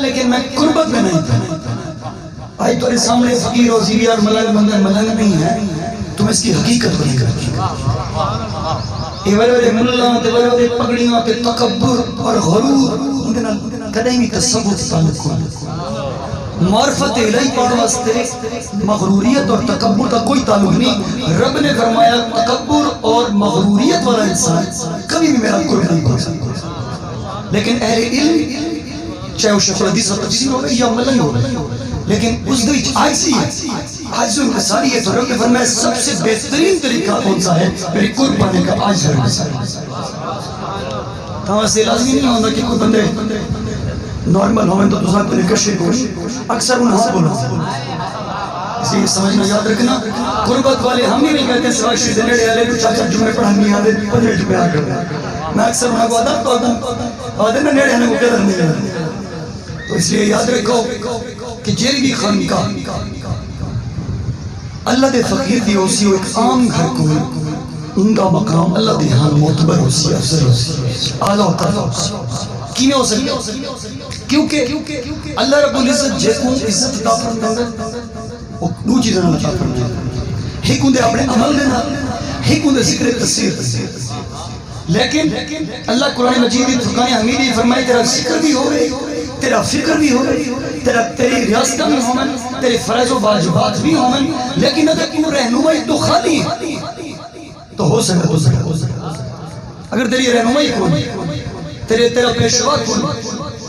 لیکن میں قربت میں نہیں تھا. آج تمہارے سامنے فقیر اور زیری اور ملنگ نہیں ہے، تم اس کی حقیقت کو نہیں کرتے. یہ بڑے بڑے ملہ تے بڑے بڑے پگڑیاں تے تکبر اور غرور اندے نال کدے بھی تصوف تعلق کو معرفت الہی پانے واسطے مغروریت اور تکبر کا کوئی تعلق نہیں. رب نے فرمایا تکبر اور مغروریت والا انسان کبھی بھی میرا قرب نہیں پا سکتا. لیکن اہل علم چاہے وہ شیخ الحدیث اور تفسیر ہو یا ملنگ ہو، لیکن اس دے وچ عاجزی عاجز ان کساری ہے. تو رب نے فرمایا سب سے بہترین طریقہ کون سا ہے؟ میری قرب پانے کا عاجز رہنا. تو اسے لازمی نہیں ہوتا کہ کوئی بندے نارمل ہوئے تو دوسرا کوئی کشے کو اکثر انہاں سے بولو. اس لیے سمجھنا یاد رکھنا، قربت والے ہم ہی نہیں کہتے سوائے شیدے نیڑے والے تو چاچا جمعے پڑھانی آدھے 15 جمعے آ کر. میں اکثر انہاں کو عادت تو آدھے میں نیڑے ہمیں کو قدر نہیں ہے. تو اس لیے یاد رکھو کہ جیل بھی خانقاہ اللہ دے فقیر دی ہو سی ایک عام گھر کو ان کا مقام اللہ دے ہاں معتبر ہو سی، افضل ہو سی، اعلیٰ و تعالیٰ ہو سی. کیوں ہو سکتے؟ کیونکہ اللہ رب العزت جے کو عزت عطا فرمائے وہ دو چیزیں عطا فرمائے. ایک ہوں دے اپنے عمل دینا، ایک ہوں دے ذکر تصویر. لیکن اللہ قرآن مجید فرقان حمیدی فرمائے تیرا ذکر بھی ہو گئے، تیرا فکر بھی ہو گئی، تیری ریاستہ بھی ہومن، تیرے فرض و واجبات بھی ہومن، لیکن اگر تو رہنمائی تو خالی ہے تو ہو سکتا. اگر تیری رہنمائی کو تیرا پیشوا کو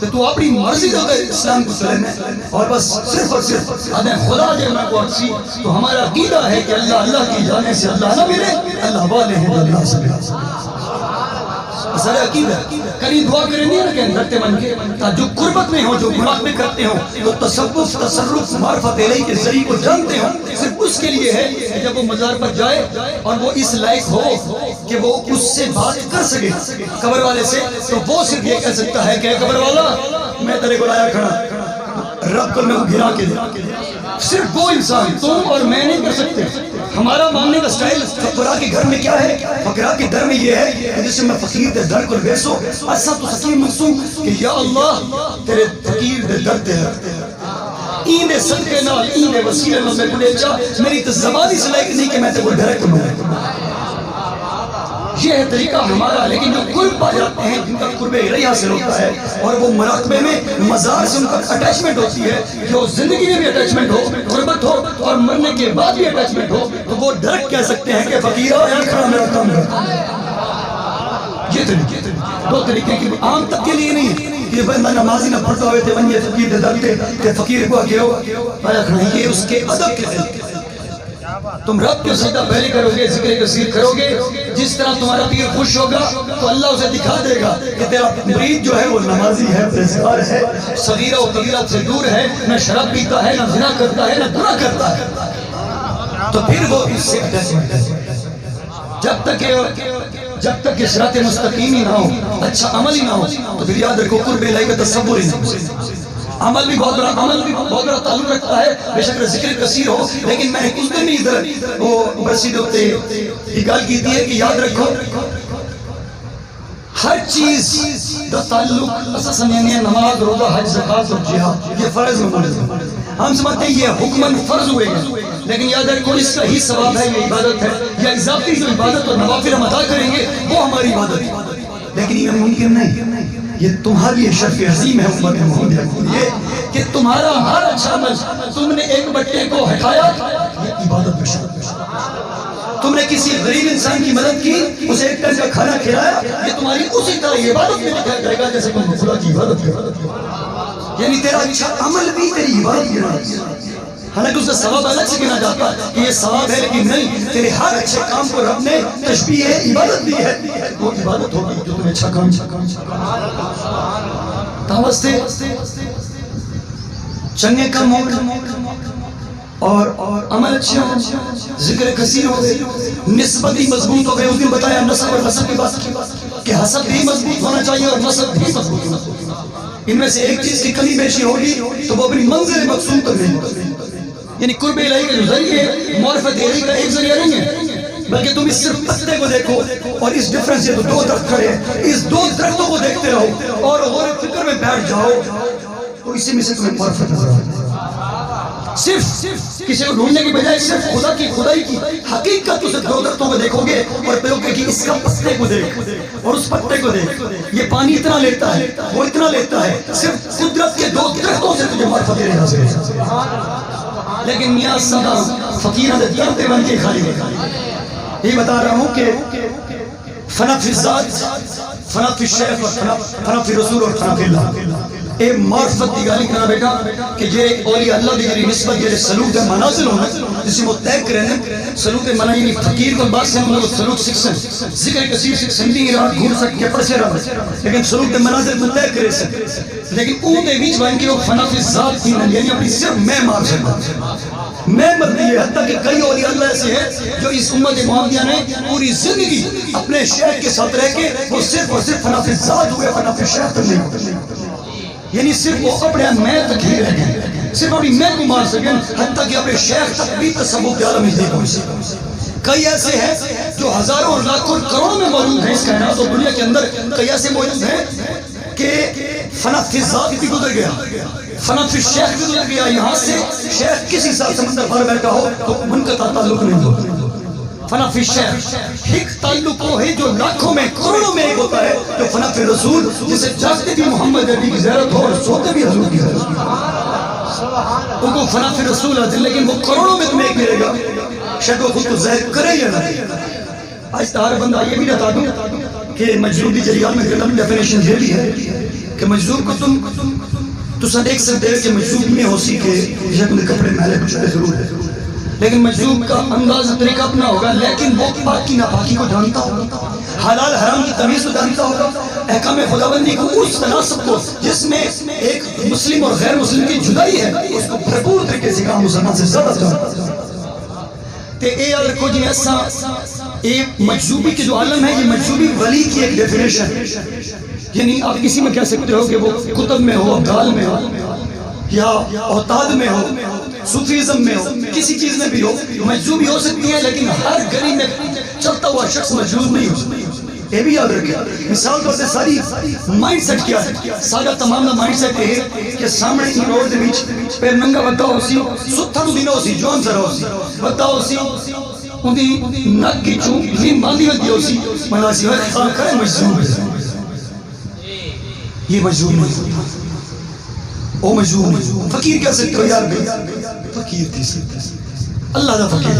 تو اپنی مرضی دو اسلام کو چلنے اور بس صرف اور صرف آدھیں خدا جے میں کو اکسی. تو ہمارا عقیدہ ہے کہ اللہ کی جانے سے اللہ نہ ملے، اللہ والے ہیں اللہ سے ملے. اصل عقیدہ کلی دعا کریں نہیں رکھیں رکھتے من کے جو قربت میں ہو، جو گناہ میں کرتے ہوں، وہ تصوف تصرف معرفت الہی کے ذریعے کو جانتے ہوں. صرف اس کے لیے ہے کہ جب وہ مزار پر جائے اور وہ اس لائق ہو کہ وہ اس سے بات کر سکے قبر والے سے، تو وہ صرف یہ کہہ سکتا ہے کہ قبر والا میں تیرے کو لایا کھڑا، رب کو میں گھرا کے دے. صرف وہ انسان تم اور میں نہیں کر سکتے. ہمارا ماننے کا سٹائل فقراء کے گھر میں کیا ہے؟ فقراء کے در میں یہ ہے کہ جس میں فقیر دے در کو بیسو ایسا تو حکیم منصوم کہ یا اللہ تیرے فقیر دے در تے این دے صدقے نال این دے وسیلے نال میں بلے چاہ میری تو زبانی سے لائق نہیں کہ میں تے کوئی ڈائریکٹ کروں. یہ ہے طریقہ ہمارا. لیکن جو قرب پا جاتے ہیں جن کا قرب الہی حاصل ہوتا ہے اور وہ مراقبے میں مزار سے ان کا اٹیچمنٹ ہوتی ہے، جو زندگی میں بھی اٹیچمنٹ ہو، قربت ہو اور مرنے کے بعد بھی اٹیچمنٹ ہو، تو وہ ڈائریکٹ کہہ سکتے ہیں کہ فقیرہ یا کھڑا میرا کام کر. یہ طریقے دو طریقے کی عام تک کے لیے نہیں کہ بندہ نمازی نہ پڑھتا ہوئے تھے ونیے فقیر دے دلتے کہ فقیر کو آگے ہو آیا کھڑا. یہ اس کے ادب کے طریقے. تم رب کو سجدہ پہلے کرو گے، ذکر کثیر کرو گے، جس طرح تمہارا پیر خوش ہوگا تو اللہ اسے دکھا دے گا کہ تیرا مرید جو ہے وہ نمازی ہے، پرہیزگار ہے، صغیرہ و کبیرہ سے دور ہے، نہ شراب پیتا ہے، نہ زنا کرتا ہے، نہ گناہ کرتا ہے. تو پھر وہ اس سے اٹیچمنٹ ہے. جب تک کہ صراط مستقیم ہی نہ ہو، اچھا عمل ہی نہ ہو، تو پھر یاد رکھو قرب الہی کا تصور ہی نہ ہو. عمل بھی بہت بڑا تعلق رکھتا ہے، بے شک ذکر کثیر ہو. لیکن میں اس دن نہیں ادھر وہ برسی دوتے یہ گال کی تھی ہے کہ یاد رکھو ہر چیز دا تعلق اساساً یعنی نماز، روزہ، حج، زکوٰۃ اور جہاد یہ فرض میں موجود ہے. ہم سمجھتے ہیں یہ حکماً فرض ہوئے گا، لیکن یاد رکھو اس کا ہی ثواب ہے، یہ عبادت ہے. یا اضافی جو عبادت اور نوافل ہم ادا کریں گے وہ ہماری عبادت ہے. لیکن یہ ممکن نہیں. یہ تمہاری شرف عظیم ہے امت محمدیہ کے لیے کہ تمہارا ہر اچھا عمل، تم نے ایک بٹے کو ہٹایا یہ عبادت بشارت. تم نے کسی غریب انسان کی مدد کی، اسے ایک ٹائم کا کھانا کھلایا، یہ تمہاری اسی طرح عبادت میں دکھایا جائے گا جیسے تم خدا کی عبادت کی. یعنی تیرا اچھا عمل بھی تیری عبادت گنا. حالانکہ اس کا ثواب الگ سے گنا جاتا ہے کہ یہ ثواب ہے، لیکن نہیں، تیرے ہر اچھے کام کو رب نے تشبیہ عبادت دی ہے. وہ عبادت ہوگی جو تمہیں اچھا کام تاوستے چنگے کم ہو اور عمل اچھے ہو، ذکر کثیر ہو گئے، نسبت ہی مضبوط ہو گئے. اس دن بتایا نسب اور نسب کی بات کی کہ حسب بھی مضبوط ہونا چاہیے اور نسب بھی مضبوط ہونا چاہیے. ان میں سے ایک چیز کی کمی بیشی ہوگی تو وہ اپنی منزل مقصود تک نہیں ہوگی. یعنی قرب الہی کا جو ذریعہ معرفت الہی کا ایک ذریعہ نہیں ہے، بلکہ تم اس صرف پتے کو دیکھو اور اس ڈفرنس سے تو دو درخت کھڑے ہیں، اس دو درختوں کو دیکھتے رہو اور غور فکر میں بیٹھ جاؤ تو اسی میں سے تمہیں پرفیکٹ نظر آتا ہے. صرف کسی کو ڈھونڈنے کی بجائے صرف خدا کی خدائی کی حقیقت اسے دو درختوں کو دیکھو گے اور کہو گے کہ اس کا پتے کو دیکھ اور اس پتے کو دیکھ, یہ پانی اتنا لیتا ہے, وہ اتنا لیتا ہے, صرف قدرت کے دو درختوں سے تجھے معرفت دے حاصل ہے. لیکن میاں سدا فقیرہ درتے بن کے خالی یہ بتا رہا ہوں کہ فنا فی الذات, فنا فی الشیخ اور فنا فی رسول اور فنا فی اللہ. اے معرفت دی گالی کرنا بیٹا کہ جے اولیاء اللہ دی جری نسبت جے سلوک دے منازل ہونا جسے وہ طے کرنے سلوک دے منازل یعنی فقیر کو بات سے ہم سلوک سکسن ذکر کثیر سکسن بھی رات گھوم سکتے پڑھ سے رہا لیکن سلوک دے منازل کو طے کرے سکتے. لیکن اون دے بیچ بائن کی وہ فنا فی ذات کی یعنی اپنی صرف میں مار سکتا میں مردی ہے. حتیٰ کہ کئی اولیاء اللہ ایسے ہیں جو اس امت محمدیہ نے پوری زندگی اپنے شیخ کے ساتھ رہ کے وہ صرف اور صرف فنا فی ذات ہوئے, فنا فی شیخ تک نہیں ہوئے. یعنی صرف وہ اپنے میں تک ہی رہ گئے, صرف اپنی میں کو مار سکیں, حتیٰ کہ اپنے شیخ تک بھی تصوف کے عالم نہیں پہنچ سکے. کئی ایسے ہیں جو ہزاروں اور لاکھوں کروڑوں میں موجود ہیں اس کائنات اور دنیا کے اندر. کئی ایسے موجود ہیں کہ فنا فی ذات بھی گزر گیا, فنا فی شیخ بھی گزر گیا. یہاں سے شیخ کسی ساتھ سمندر پر بیٹھا ہو تو منقطع تعلق نہیں ہوتا. فنا فی شیخ ایک تعلق وہ ہے جو لاکھوں میں کروڑوں میں ایک ہوتا ہے, جو فنا فی رسول جسے جاگتے بھی محمد نبی کی زیارت ہو اور سوتے بھی حضور کی زیارت ہو, ان کو فنا فی رسول آتے ہیں. لیکن وہ کروڑوں میں تمہیں ایک ملے گا, شاید وہ خود کو ظاہر کرے یا نہ. آج تہار بندہ یہ بھی بتا دوں کہ مجذوب کی جریات میں غلط ڈیفینیشن یہ بھی ہے کہ مجذوب کو تم سن ایک سن دے کہ مجذوب میں ہو سی کہ جب نے کپڑے میلے کچھ ضرور ہے, لیکن مجذوب کا انداز طریقہ اپنا ہوگا. لیکن وہ پاک کی ناپاکی کو جانتا ہوگا, حلال حرام کی تمیز کو جانتا ہوگا, احکام خداوندی کو اس تناسب کو جس میں ایک مسلم اور غیر مسلم کی جدائی ہے اس کو بھرپور طریقے سے کام مسلمان سے زیادہ جانتا ہے. تے اے یاد رکھو جی ایسا اے مجذوبی کے جو عالم ہے, یہ مجذوبی ولی کی ایک ڈیفینیشن. یعنی آپ کسی میں کہہ سکتے ہو کہ وہ کتب میں ہو, ابدال میں ہو یا اوتاد میں ہو, صوفیزم میں ہو, کسی چیز میں بھی ہو مجذوبی ہو سکتی ہے. لیکن ہر گلی میں چلتا ہوا شخص مجذوب نہیں ہو سکتا. یہ بھی یاد رکھیں. مثال طور سے ساری مائنڈ سیٹ کیا ہے, سارا تمام دا مائنڈ سیٹ ہے کہ سامنے ہی روڈ دے بیچ پہ ننگا وقتا ہو سی, ستھا نو دینہ ہو سی, جوان سر ہو سی, وقتا ہو سی, ان دی نک کی چون لین باندھی وقتی ہو سی, ملا سی وقت خواہ کرے مجذوب ہے. یہ مجذوب نہیں ہوتا. او مجذوب فقیر کہہ سکتے ہو یار بھئی فقیر تھی اللہ دا فقیر.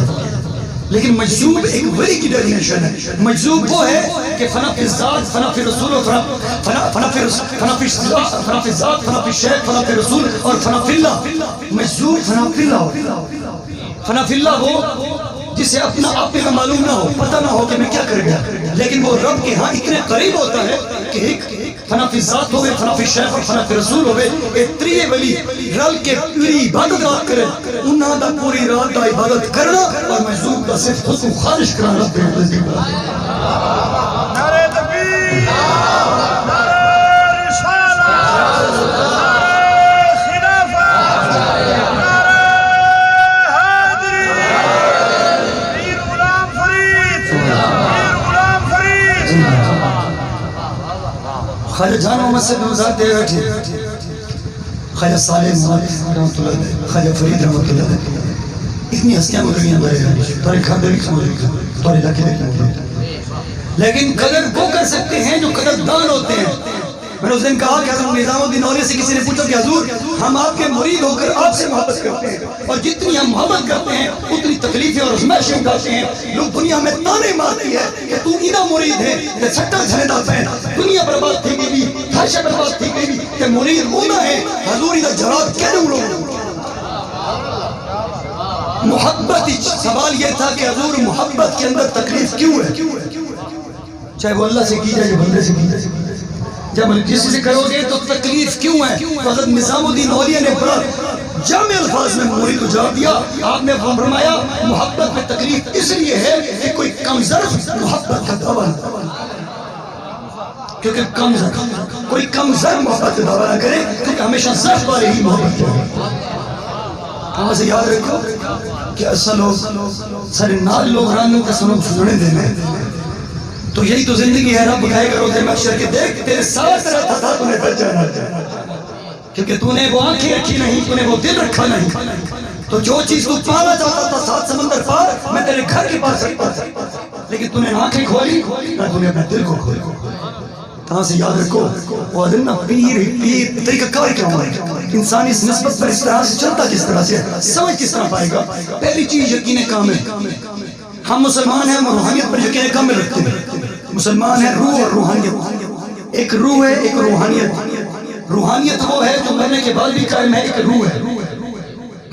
لیکن مجذوب ایک ولی کی ڈیفینیشن ہے. مجذوب وہ ہے کہ فنا فی ذات, فنا فی رسول, فنا فی ذات, فنا فی شیخ, فنا فی رسول اور فنا فی اللہ. مجذوب فنا فی اللہ, فنا فی اللہ وہ جسے اپنا آپ میں معلوم نہ ہو, پتہ نہ ہو کہ میں کیا کر گیا, لیکن وہ رب کے ہاں اتنے قریب ہوتا ہے کہ ایک فنا فی ذات ہوئے, فنا فی شیخ اور فنا فی رسول ہوئے, ایک تریے ولی رل کے پوری عبادت رات کرے, انہاں دا پوری رات دا عبادت کرنا اور مجذوب کا صرف خود کو خارج کرنا رب کے عزیز کرنا. نعرہ تکبیر, نعرہ رسالت, نعرہ خلافت, نعرہ حیدری, پیر غلام فرید, پیر غلام فرید. خواجہ جان محمد سے نوزار دے بیٹھے, خواجہ صالح محمد رحمت اللہ دے, خواجہ فرید رحمت اللہ دے, اتنی ہستیاں گزری ہیں بڑے تورے کھاندے بھی کھاندے بھی تورے علاقے بھی کھاندے. لیکن قدر وہ کر سکتے ہیں جو قدر دان ہوتے ہیں. میں نے اس دن کہا کہ حضرت نظام الدین اولیاء سے کسی نے پوچھا کہ حضور ہم آپ کے مرید ہو کر آپ سے محبت کرتے ہیں, اور جتنی ہم محبت کرتے ہیں اتنی تکلیفیں اور ازمائشیں اٹھاتے ہیں. لوگ دنیا میں تانے مارتی ہے کہ تو ادھا مرید ہے کہ چھٹا جھنے دا پہن, دنیا برباد تھی گئی بھی, ہر شے برباد تھی گئی بھی, کہ مرید اونا ہے. حضور ادھا جواب کہنے لوگ محبت. سوال یہ تھا کہ حضور محبت کے اندر تکلیف کیوں ہے, چاہے وہ اللہ سے کی جائے یا بندے سے کی جائے, جب کسی سے کرو گے تو تکلیف کیوں ہے. تو حضرت نظام الدین اولیاء نے بڑا جامع الفاظ میں مرید کو جواب دیا. آپ نے فرمایا محبت میں تکلیف اس لیے ہے کہ کوئی کم ظرف محبت کا دعویٰ نہ, کیونکہ کوئی کم ظرف محبت کا دعویٰ نہ کرے, کیونکہ ہمیشہ ظرف والے ہی محبت کرے. ہمیں سے یاد رکھو کہ ایسا لوگ سارے نال لوگ رانوں کے سنوں سننے دینے, تو یہی تو زندگی ہے. رب اٹھائے گا روزے محشر کے, دیکھ تیرے ساتھ رہتا تھا تمہیں بچ جانا کیونکہ تو نے وہ آنکھیں رکھی نہیں، تو نے وہ دل رکھا نہیں. تو جو چیز تو پانا چاہتا تھا 7 سمندر پار، میں تیرے گھر کے پاس رکھتا تھا، لیکن تو نے آنکھیں کھولی نہ تو نے اپنے دل کو کھولی. تاں سے یاد رکھو وہ ادنا پیر طریقہ کار کیا ہوا، انسان اس نسبت پر اس طرح سے چلتا کس طرح سے، سمجھ کس طرح پائے گا. پہلی چیز یقین کامل. ہم مسلمان ہیں، ہم روحانیت پر یقین کامل رکھتے ہیں. مسلمان ہیں روح اور روحانیت، ایک روح ہے ایک روحانیت. روحانیت وہ ہے جو مرنے کے بعد بھی قائم ہے، ایک روح ہے.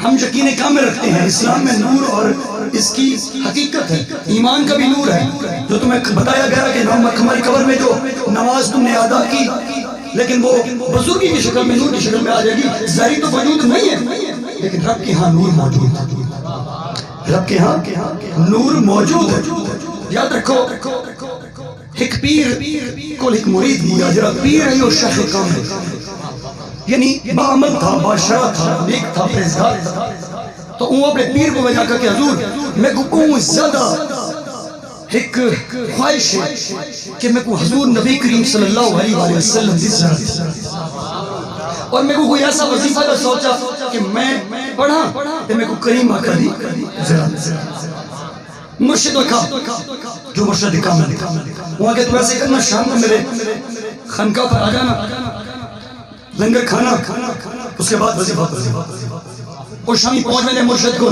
ہم یقین کامل رکھتے ہیں اسلام میں نور اور اس کی حقیقت ہے. ایمان کا بھی نور ہے جو تمہیں بتایا گیا کہ ہماری قبر میں جو نماز تم نے ادا کی لیکن وہ بزرگی کی شکل میں نور کی شکل میں آ جائے گی. ظاہری تو وجود نہیں ہے لیکن رب کے ہاں نور موجود ہے. رب کے ہاں نور موجود ہے. یاد رکھو ایک پیر کو ایک مرید دیا جرا پیر ہے اور شیخ کامل، یعنی باعمل تھا، بادشاہ تھا، نیک تھا، پرہیزگار تھا. تو وہ اپنے پیر کو بجا کر کہ حضور میں کو بہت زیادہ ایک خواہش ہے کہ میں کو حضور نبی کریم صلی اللہ علیہ وسلم دی زیارت، اور میں کو کوئی ایسا وظیفہ کا سوچا کہ میں پڑھا تو میں کو کریم آقا دی زیارت. مرشد وکھا جو مرشد کامل وہاں کہ تو ایسے کرنا شام میں میرے خانقاہ پر آ جانا، لنگر کھانا، اس کے بعد وظیفہ پڑھنا. اور شامی پہنچ میں نے مرشد کو،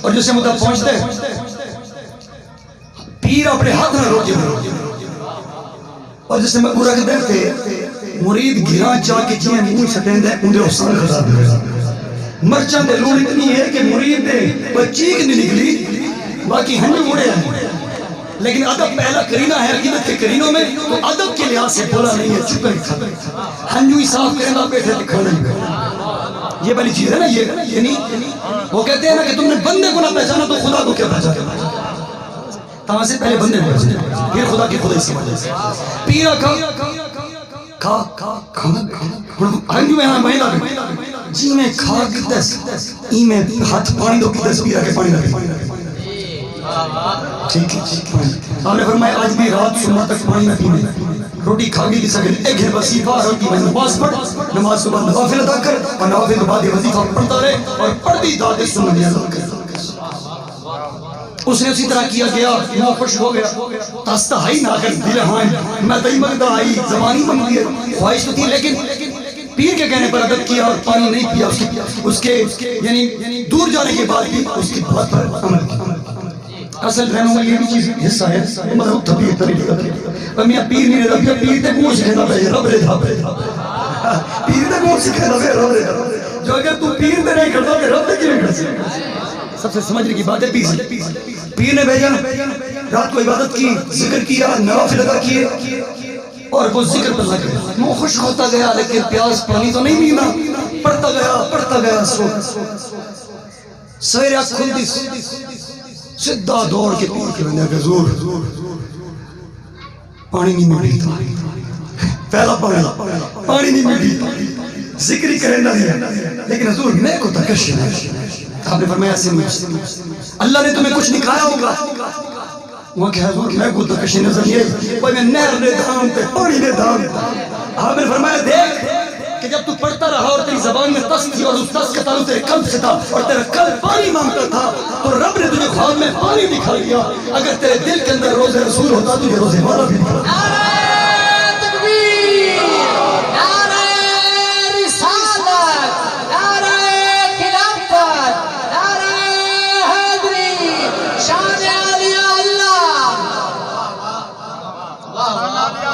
اور جسے مدہ پہنچتے پیر اپنے ہاتھ نہ روکے، اور جسے میں پورا کے دیکھتے مرید گھران چاہ کے چیئے منہ سٹین دے اندھے حسان خدا دے. مرچان دے لوڑ اتنی ہے کہ مرید دے بچیک نہیں نکلی، باقی ہنجو مڑے ہیں. لیکن ادب پہلا کرینہ ہے عقیدت کے کرینوں میں، تو ادب کے لحاظ سے بولا نہیں ہے، چکا ہی تھا. ہنجو ہی صاف کرنا بیٹھے دکھانا ہی، یہ بڑی چیز ہے نا. یہ یعنی وہ کہتے ہیں نا کہ تم نے بندے کو نہ پہچانا تو خدا کو کیا پہچانا. تاں سے پہلے بندے کو پہچانا، پھر خدا کی خدا سمجھے. پیرا کھا ہنجو میں مہینہ جی میں کھا کتس ای میں ہاتھ پانی دو کتس پیرا کے پانی لگے. ٹھیک ہے آپ نے فرمایا آج بھی رات صبح تک پانی نہ پینے، روٹی کھا کے کسا کہ ایک ہے وظیفہ روٹی میں نماز پڑھ، نماز کے بعد نوافل ادا کر، اور نوافل کے بعد وظیفہ پڑھتا رہے اور پڑھتی داد سنن ادا کر. اس نے اسی طرح کیا گیا، وہ خوش ہو گیا. تاستا ہائی نہ کر دل ہاں میں دئی مگدہ آئی زمانی منگ لیے خواہش تو تھی، لیکن پیر کے کہنے پر ادب کیا اور پانی نہیں پیا. اس کے یعنی دور جانے کے بعد بھی اس کی بات پر عمل کیا. اصل رہنما یہ بھی چیز حصہ ہے مطلب طبیعت طریقہ اور میں پیر نہیں رہتا، پیر تے کون سکھینا پہ رب رہتا، پیر تے کون سکھینا پہ رب رہتا. جو اگر تو پیر تے نہیں کرتا کہ رب تے کیوں نہیں کرتا. سب سے سمجھنے کی بات ہے پیر نے بھیجا رات کو عبادت کی، ذکر کیا، نوافل ادا کیے اور وہ ذکر پر لگے. وہ خوش ہوتا گیا لیکن پیاس پانی تو نہیں پینا. پڑھتا گیا سویرے آنکھ کھلتی سدھا دوڑ کے پیر کے بندے کہ حضور پانی نہیں ملتا، پہلا پانی نہیں ملتا، ذکری کرے نہ ہے لیکن حضور میں کو تکش ہے. آپ نے فرمایا ایسے نہیں، اللہ نے تمہیں کچھ نکھایا ہوگا. وہاں کہ حضور میں کو تکش نظر نہیں، کوئی میں نہر نے دھام تے پانی نے دھام. آپ نے فرمایا دیکھ کہ جب تو پڑھتا رہا اور تیری زبان میں تس تھی اور اس تس کا تعلق تیرے قلب سے تھا اور تیرا قلب پانی مانگتا تھا تو رب نے تجھے خواب میں پانی دکھا دیا. اگر تیرے دل کے اندر روزہ رسول ہوتا تجھے روزے والا بھی دکھا. نعرہ تکبیر، نعرہ رسالت، نعرہ خلافت، نعرہ حیدری، شان عالیہ اللہ.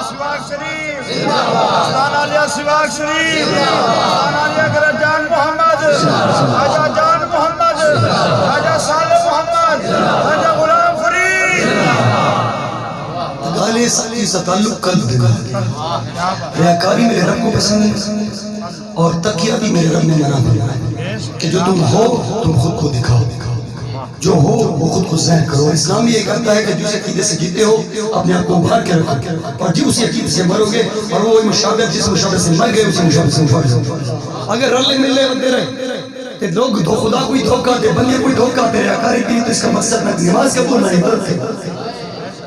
سواک شریف، سلطان علیہ سواک شریف، سلطان علیہ اگر جان محمد، راجہ جان محمد، راجہ صالح محمد، راجہ غلام فرید. گالے سالی سے تعلق قلب دینا، ریاکاری میرے رب کو پسند ہے اور تقیہ بھی میرے رب نے منع فرمایا کہ جو تم ہو تم خود کو دکھاؤ، جو ہو وہ خود کو ظاہر کرو. اسلام یہ کہتا ہے کہ جس عقیدے سے جیتے ہو اپنے آپ کو ابھار کے رکھو اور جب اسی عقیدے سے مرو گے اور وہ مشابہت جس مشابہت سے مر گئے اسی مشابہت سے مفارض. اگر رلے ملے بندے رہے تو لوگ خدا کوئی دھوکہ دے، بندے کوئی دھوکہ دے، ریاکاری کی تو اس کا مقصد نہ نماز قبول نہ عبادت ہے.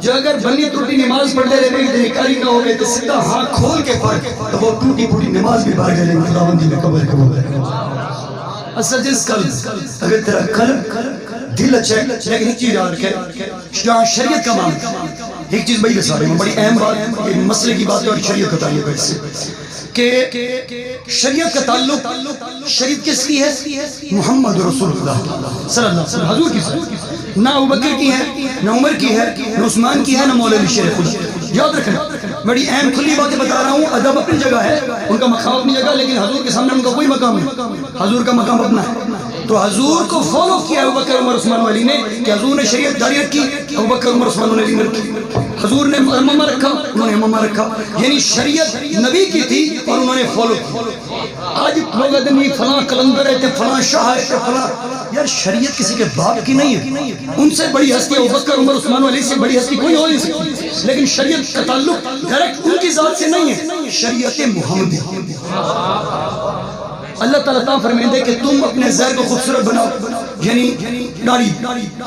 جو اگر بنی ٹوٹی نماز پڑھتے رہے نکاری نہ ہوگے تو سیدھا ہاتھ کھول کے پڑھ تو وہ ٹوٹی پھوٹی نماز بھی پڑھ جائے خداوندی میں قبول کرے. اصل جس قلب اگر تیرا قلب دل اچھا ہے لیکن ایک چیز یاد رکھے جہاں شریعت کا معاملہ ایک چیز بڑی بسا رہے ہیں بڑی اہم بات یہ مسئلے کی بات ہے اور شریعت کا تعلق ہے اس سے کہ شریعت کا تعلق شریعت کس کی ہے محمد رسول اللہ صلی اللہ علیہ وسلم حضور کی ہے نہ ابوبکر کی ہے نہ عمر کی ہے نہ عثمان کی ہے نہ مولا علی شیر خود یاد رکھیں بڑی اہم کھلی باتیں بتا رہا ہوں ادب اپنی جگہ ہے ان کا مقام اپنی جگہ لیکن حضور کے سامنے ان کا کوئی مقام نہیں حضور کا مقام اپنا ہے تو حضور کو فالو کیا ابوبکر عمر عثمان علی نے کہ حضور نے شریعت جاری رکھی ابوبکر عمر عثمان علی نے رکھی حضور نے امامہ رکھا انہوں نے امامہ رکھا یعنی شریعت نبی کی تھی اور انہوں نے فالو کی. آج لوگ آدمی فلاں کلندر ہے فلاں شاہ ہے فلاں یار شریعت کسی کے باپ کی نہیں ہے ان سے بڑی ہستی ابوبکر عمر عثمان علی سے بڑی ہستی کوئی ہو نہیں سکتی لیکن شریعت کا تعلق ڈائریکٹ ان کی ذات سے نہیں ہے شریعت محمدی. اللہ تعالیٰ فرمائیں کہ تم اپنے زہر کو خوبصورت بناؤ یعنی داڑھی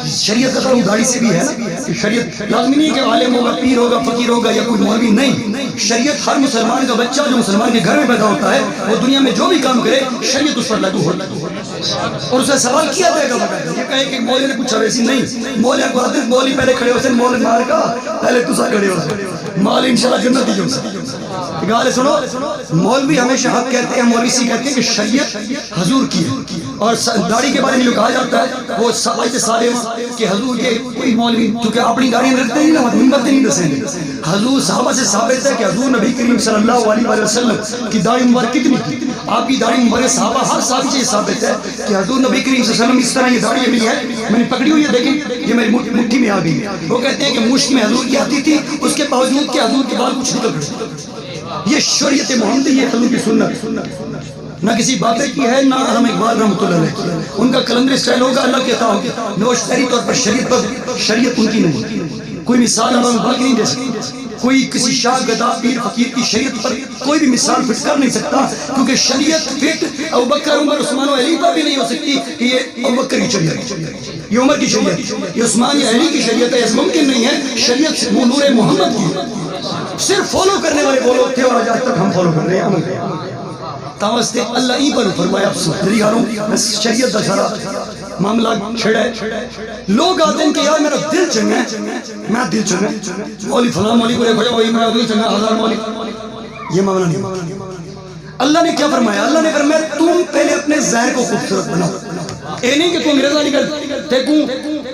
شریعت کا تعلق داڑھی سے بھی ہے نا شریعت لازمی نہیں کہ عالم ہوگا پیر ہوگا فقیر ہوگا یا کوئی مولوی نہیں شریعت ہر مسلمان کا بچہ جو مسلمان کے گھر میں پیدا ہوتا ہے وہ دنیا میں جو بھی کام کرے شریعت اس پر لاگو ہوتا ہے اور اسے سوال کیا جائے گا یہ کہے کہ مولوی نے پوچھا ویسی نہیں مولوی کو آتے مولوی پہلے کھڑے ہوتے مولوی مار کا پہلے تسا کھڑے ہوتے مال انشاءاللہ جنت ہی جو گالے سنو مولوی ہمیشہ حق کہتے ہیں مولوی سی کہتے ہیں کہ شریعت حضور کی ہے اور داڑھی کے بارے میں جو کہا جاتا ہے وہ آیت سالمہ کہ حضور کے کوئی مولوی کیونکہ اپنی داڑھی رکھتے ہیں نا منبر نہیں دسیں گے حضور صحابہ سے ثابت ہے کہ حضور نبی کریم صلی اللہ علیہ وسلم کی داڑھی مبارک کتنی تھی آپ کی داڑھی مبارک صحابہ ہر صحابی سے ثابت ہے کہ حضور نبی کریم صلی اللہ علیہ وسلم اس طرح یہ داڑھی ملی ہے میں نے پکڑی ہوئی ہے دیکھیں یہ میری مٹھی میں آ گئی وہ کہتے ہیں کہ مشت میں حضور کی آتی تھی اس کے باوجود کہ حضور کے بال کچھ نکل گئے یہ شریعت محمدی یہ حضور کی سنت نہ کسی باتیں کی ہے نہ علامہ اقبال رحمۃ اللہ علیہ کی ان کا کلندر اسٹائل ہوگا اللہ کے عطا ہوگا نہ وہ شہری طور پر شریعت ان کی نہیں کوئی مثال علامہ اقبال کی نہیں دے سکتی کوئی کسی شاہ گدا پیر فقیر کی شریعت پر کوئی بھی مثال فٹ کر نہیں سکتا کیونکہ شریعت فٹ ابوبکر عمر عثمان و علی پر بھی نہیں ہو سکتی کہ یہ ابوبکر کی شریعت یہ عمر کی شریعت یہ عثمان یا علی کی شریعت ہے اس ممکن نہیں ہے شریعت نور محمد کی صرف فالو کرنے والے وہ لوگ تھے اور آج تک ہم فالو کر رہے ہیں عمل کر رہے ہیں تاوستے اللہ ای پر فرمایا افسوس میری گھروں شریعت دا سارا معاملہ چھڑا ہے لوگ آتے ہیں کہ یار میرا دل چنگا ہے میں دل چنگا ہے مولی فلاں مولی کو دیکھو وہی میرا دل چنگا ہزار مولی یہ معاملہ نہیں اللہ نے کیا فرمایا اللہ نے فرمایا تم پہلے اپنے ظاہر کو خوبصورت بناؤ اے نہیں کہ تم انگریزا نکل دیکھوں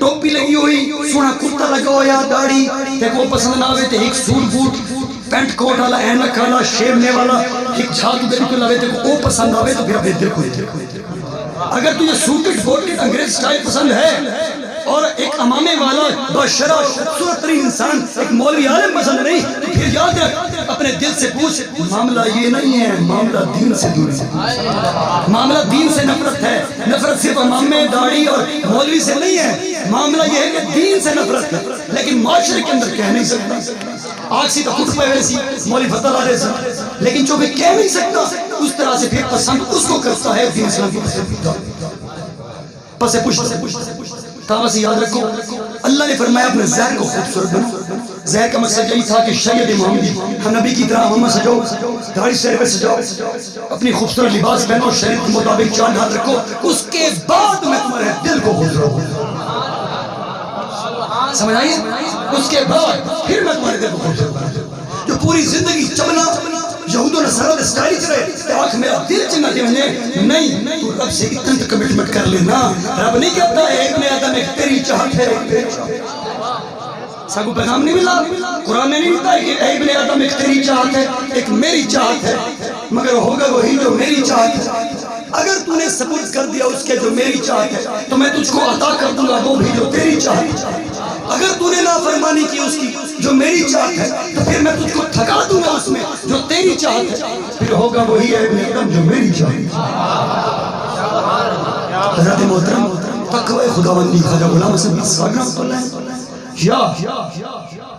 ٹوپی لگی ہوئی سونا کرتا لگا ہو یا داڑھی دیکھو پسند نہ آوے تے ایک سوٹ بوٹ پینٹ کوٹ والا اینک والا شیرنے والا ایک چھات دے کو لگے تے وہ پسند آوے تو پھر اپنے دل کو اگر تو یہ سوٹڈ بوٹڈ انگریز سٹائل پسند ہے اور ایک امامے والا بشرا خوبصورت ترین انسان ایک مولوی عالم پسند نہیں تو پھر یاد رکھ اپنے دل سے پوچھ معاملہ یہ نہیں ہے معاملہ دین سے دور ہے معاملہ دین سے نفرت ہے نفرت صرف امامے داڑھی اور مولوی سے نہیں ہے معاملہ یہ ہے کہ دین سے نفرت ہے لیکن معاشرے کے اندر کہہ نہیں سکتا آگ سی تو خود پہ ویسی مولوی فتح اللہ علیہ لیکن جو بھی کہہ نہیں سکتا اس طرح سے پھر پسند اس کو کرتا ہے دین اسلام کی پسند پسے پوچھتا تاوہ یاد رکھو اللہ نے فرمایا اپنے ظاہر کو خوبصورت بناؤ ظاہر کا مقصد یہی تھا کہ شریعت محمدی ہم نبی کی طرح محمد سجاؤ داڑھی سے پہ سجاؤ اپنی خوبصورت لباس پہنو شریعت کے مطابق چاند ہاتھ رکھو اس کے بعد میں تمہارے دل کو خوبصورت بناؤ سمجھ آئیے اس کے بعد پھر میں تمہارے دل کو خوبصورت بناؤ جو پوری زندگی چمنا یہود و نصارہ دے سٹائل کرے آنکھ میرا دل چنگا دے نہیں تو رب سے اتنا کمٹمنٹ کر لینا رب نہیں کہتا ہے ابن آدم ایک تیری چاہت ہے ساگو پیغام نہیں ملا قرآن نے نہیں ملتا کہ اے ابن آدم ایک تیری چاہت ہے ایک میری چاہت ہے مگر ہوگا وہی جو میری چاہت ہے اگر تو نے سپورٹ کر دیا اس کے جو میری چاہت ہے تو میں تجھ کو عطا کر دوں گا وہ بھی جو تیری چاہت ہے اگر تو نے نافرمانی کی اس کی جو میری چاہت ہے تو پھر میں تجھ کو تھکا دوں گا اس میں جو تیری چاہت ہے پھر ہوگا وہی ہے ابن آدم جو میری چاہت ہے حضرت محترم تقوی خداوندی خواجہ غلام حسن صاحب رحمۃ اللہ یا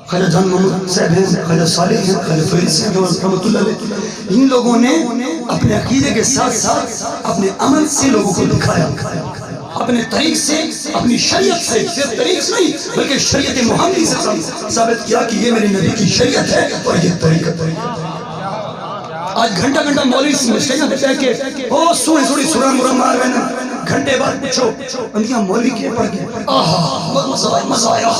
خواجہ جان محمد صاحب ہیں خواجہ صالح ہیں خواجہ فرید صاحب رحمۃ اللہ علیہ ان لوگوں نے اپنے عقیدے کے ساتھ ساتھ اپنے عمل سے لوگوں کو دکھایا اپنے طریق سے، اپنی شریعت سے، صرف طریق سے نہیں بلکہ شریعت محمدی سے ثابت کیا کہ یہ میرے نبی کی شریعت ہے اور یہ طریقت ہے۔ آج گھنٹہ گھنٹہ مولوی اسٹیجوں پہ کہہ کے او سوڑی سوڑی سورہ مرم مار رہے نا، گھنٹے بعد پوچھو اندیاں مولوی کیے پڑھ گئے، آہا بہت مزہ آیا،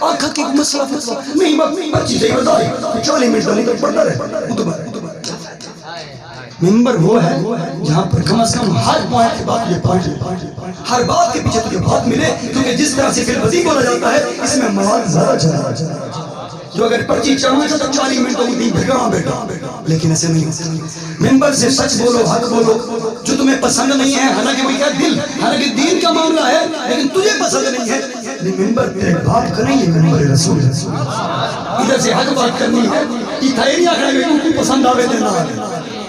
آنکھا کی مسئلہ فتوہ نہیں بچی جائے بتائی 40 منٹ ڈالی تک پڑھتا رہے۔ ممبر وہ ہے جہاں پر کم از کم ہر پوائنٹ کے بعد یہ پوائنٹ، ہر بات کے پیچھے تجھے بات ملے، کیونکہ جس طرح سے فی الوزی بولا جاتا ہے اس میں مواد زیادہ چلا جو اگر پرچی چڑھنا چاہتا 40 منٹ تو نہیں بیٹھا، لیکن ایسے نہیں، ممبر سے سچ بولو، حق بولو، جو تمہیں پسند نہیں ہے، حالانکہ وہی کیا دل، حالانکہ دین کا معاملہ ہے لیکن تجھے پسند نہیں ہے، ممبر تیرے باپ کا نہیں، یہ ممبر رسول ہے۔ ادھر سے حق بات کرنی ہے، یہ تھا نہیں آخر میں کو پسند آوے دینا،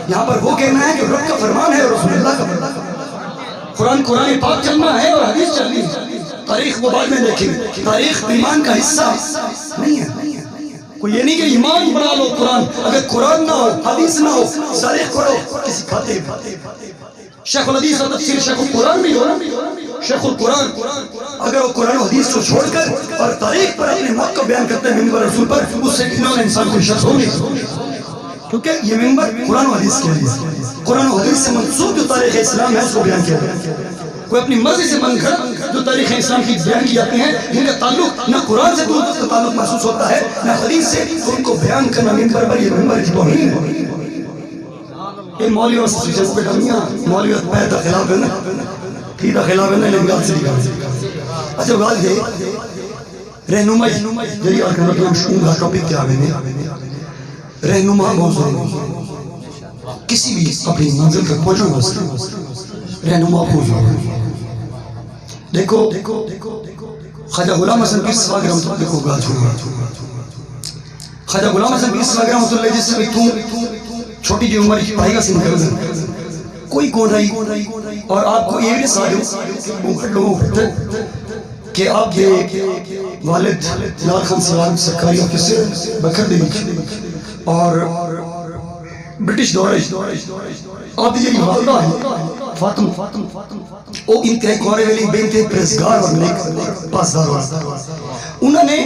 یہاں پر وہ کہنا ہے کہ رب کا فرمان ہے اور رسول اللہ کا فرمان ہے، قرآن پاک چلنا ہے اور حدیث چلنی ہے، تاریخ وہ بعد میں دیکھیں، تاریخ ایمان کا حصہ نہیں ہے۔ کوئی یہ نہیں کہ ایمان بنا لو قرآن، اگر قرآن نہ ہو، حدیث نہ ہو، تاریخ پڑھو کسی کھاتے۔ شیخ الحدیث اور تفسیر شیخ القرآن بھی ہو نا، شیخ القرآن اگر وہ قرآن و حدیث کو چھوڑ کر اور تاریخ پر اپنے موت کو بیان کرتے ہیں ممبر رسول پر، اس سے انہوں نے انسان کو شخص ہوگی، کیونکہ یہ ممبر قرآن و حدیث کے لیے، قرآن و حدیث سے منسوب جو تاریخ اسلام ہے اس کو بیان کیا ہے۔ کوئی اپنی مرضی سے من گھڑت جو تاریخ اسلام کی بیان کی جاتی ہیں جن کا تعلق نہ قرآن سے دور کا تعلق محسوس ہوتا ہے نہ حدیث سے، ان کو بیان کرنا ممبر پر یہ ممبر کی توہین ہے۔ یہ مولیوں سے جس پہ ڈمیاں مولیوں پیدا خلاف ہے نا، تھیدہ خلاف ہے نا، لیکن گال سے نکال۔ اچھا گال دے رہنمائی جری آرکن رکھنا شکونگا ٹاپک کیا آگے دے رہنما موضوع کسی بھی اپنی منزل تک پہنچنا واسطے رہنما موضوع۔ دیکھو خواجہ غلام حسن پیر سواگ رحمت اللہ کو گال چھوڑا، خواجہ غلام حسن پیر سواگ رحمت اللہ جس سے تو چھوٹی جو عمر پڑھائی کا سن کر دیں کوئی کون رہی، اور آپ کو یہ بھی ساتھ لوگوں کہ آپ کے والد لال خان سوال سرکاری آفیسر بکر دیوی اور برٹش دورہ آپ دیجئے والدہ ہے فاطم، وہ انتہائی کوارے ویلی بینتے پریسگار اور نیک پاسدار انہوں نے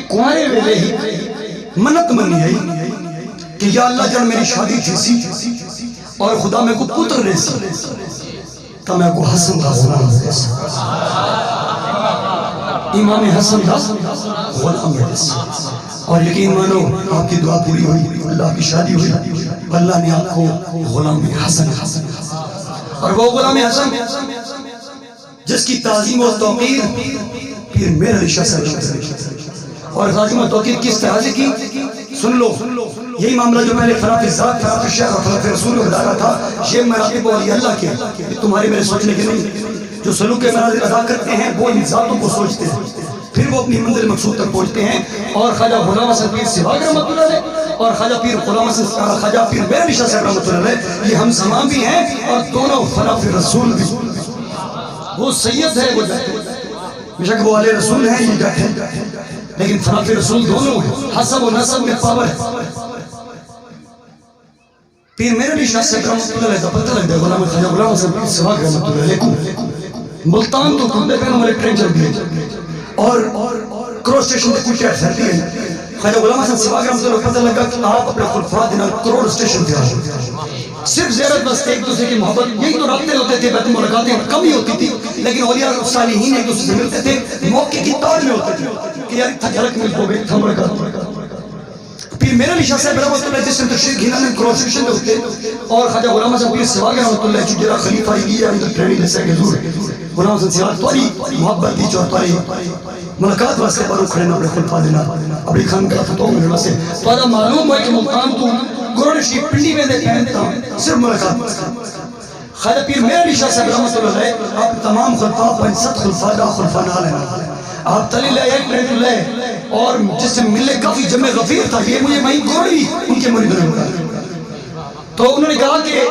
کوارے ویلے ہی منت منی ہے کہ یا اللہ جب میری شادی تھی سی اور خدا میں کو پتر ریسی تو میں کو حسن دا غلام ریسی، امام حسن دا غلام ریسی، اور یقین مانو آپ کی دعا پوری ہوئی، اللہ کی شادی ہوئی، اللہ نے آپ کو غلام حسن اور وہ غلام حسن جس کی تعظیم و توقیر پھر میرا رشاہ سے اور تعظیم و توقیر کس طرح سے کی سن لو، یہی معاملہ جو میں نے فراط ذات فراط شیخ اور فراط رسول کو بتایا تھا، یہ مراتب ولی اللہ کے تمہارے میرے سوچنے کے نہیں، جو سلوک منازل ادا کرتے ہیں وہ ان ذاتوں کو سوچتے ہیں پھر وہ اپنی منزل مقصود تک پہنچتے ہیں۔ اور خواجہ غلام حسن پیر سواگ رحمۃ اللہ علیہ اور خواجہ پیر غلام حسن خواجہ پیر میرا رشاہ صاحب رحمۃ اللہ علیہ یہ ہم زمان بھی ہیں اور دونوں خلاف رسول بھی، وہ سید ہے وہ جاتے بے شک وہ علیہ رسول ہیں یہ جاتے ہیں لیکن خلاف رسول دونوں ہیں، حسب و نسب میں پاور ہے۔ پیر میرا رشاہ صاحب رحمۃ اللہ علیہ کا پتہ لگ دے غلام خواجہ غلام حسن پیر سواگ رحمۃ اللہ علیہ کو ملتان تو کندے پہنوں والے ٹرین چل گئے اور کروڑ سٹیشن پہ کچھ ٹیکس رہتی ہے، خواجہ غلام حسن سواگ رحمۃ اللہ کو پتہ لگا کہ آپ اپنے خلفاء دینا کروڑ سٹیشن پہ آئے، صرف زیارت بس ایک دوسرے کی محبت، یہی تو رابطے ہوتے تھے، بیت ملاقاتیں کم ہی ہوتی تھی لیکن اولیاء صالحین ایک دوسرے سے ملتے تھے، موقع کی طور میں ہوتے تھے کہ یار اتھا جھلک مل ہو گئی تھا ملاقات۔ پھر میرا رشاہ صاحب رحمۃ اللہ جس نے تشریف گھینا نے کروڑ سٹیشن پہ ہوتے اور خواجہ غلام حسن پیر سواگ رحمۃ اللہ جو جرا خلیفہ ہی گیا اندر ٹریننگ جیسے کہ ضرور غلام حسن سواگ توری محبت دی جو توری ملاقات واسطے بارو کھڑے نہ اپنے خلفاء دینا اپنی خان کا فتو میں واسطے تو معلوم ہے کہ مقام تو گروڑ شریف پنڈی میں دیتے ہیں صرف ملاقات۔ خواجہ پیر میرا رشاہ صاحب رحمۃ اللہ علیہ آپ تمام خلفاء 65 خلفاء دا خلفاء نال ہیں، آپ تلیل ایک رحمت اللہ اور جس سے ملے کافی جمع غفیر تھا، یہ مجھے وہیں گوڑی ان کے مرید نے بتایا تو انہوں نے کہا کہ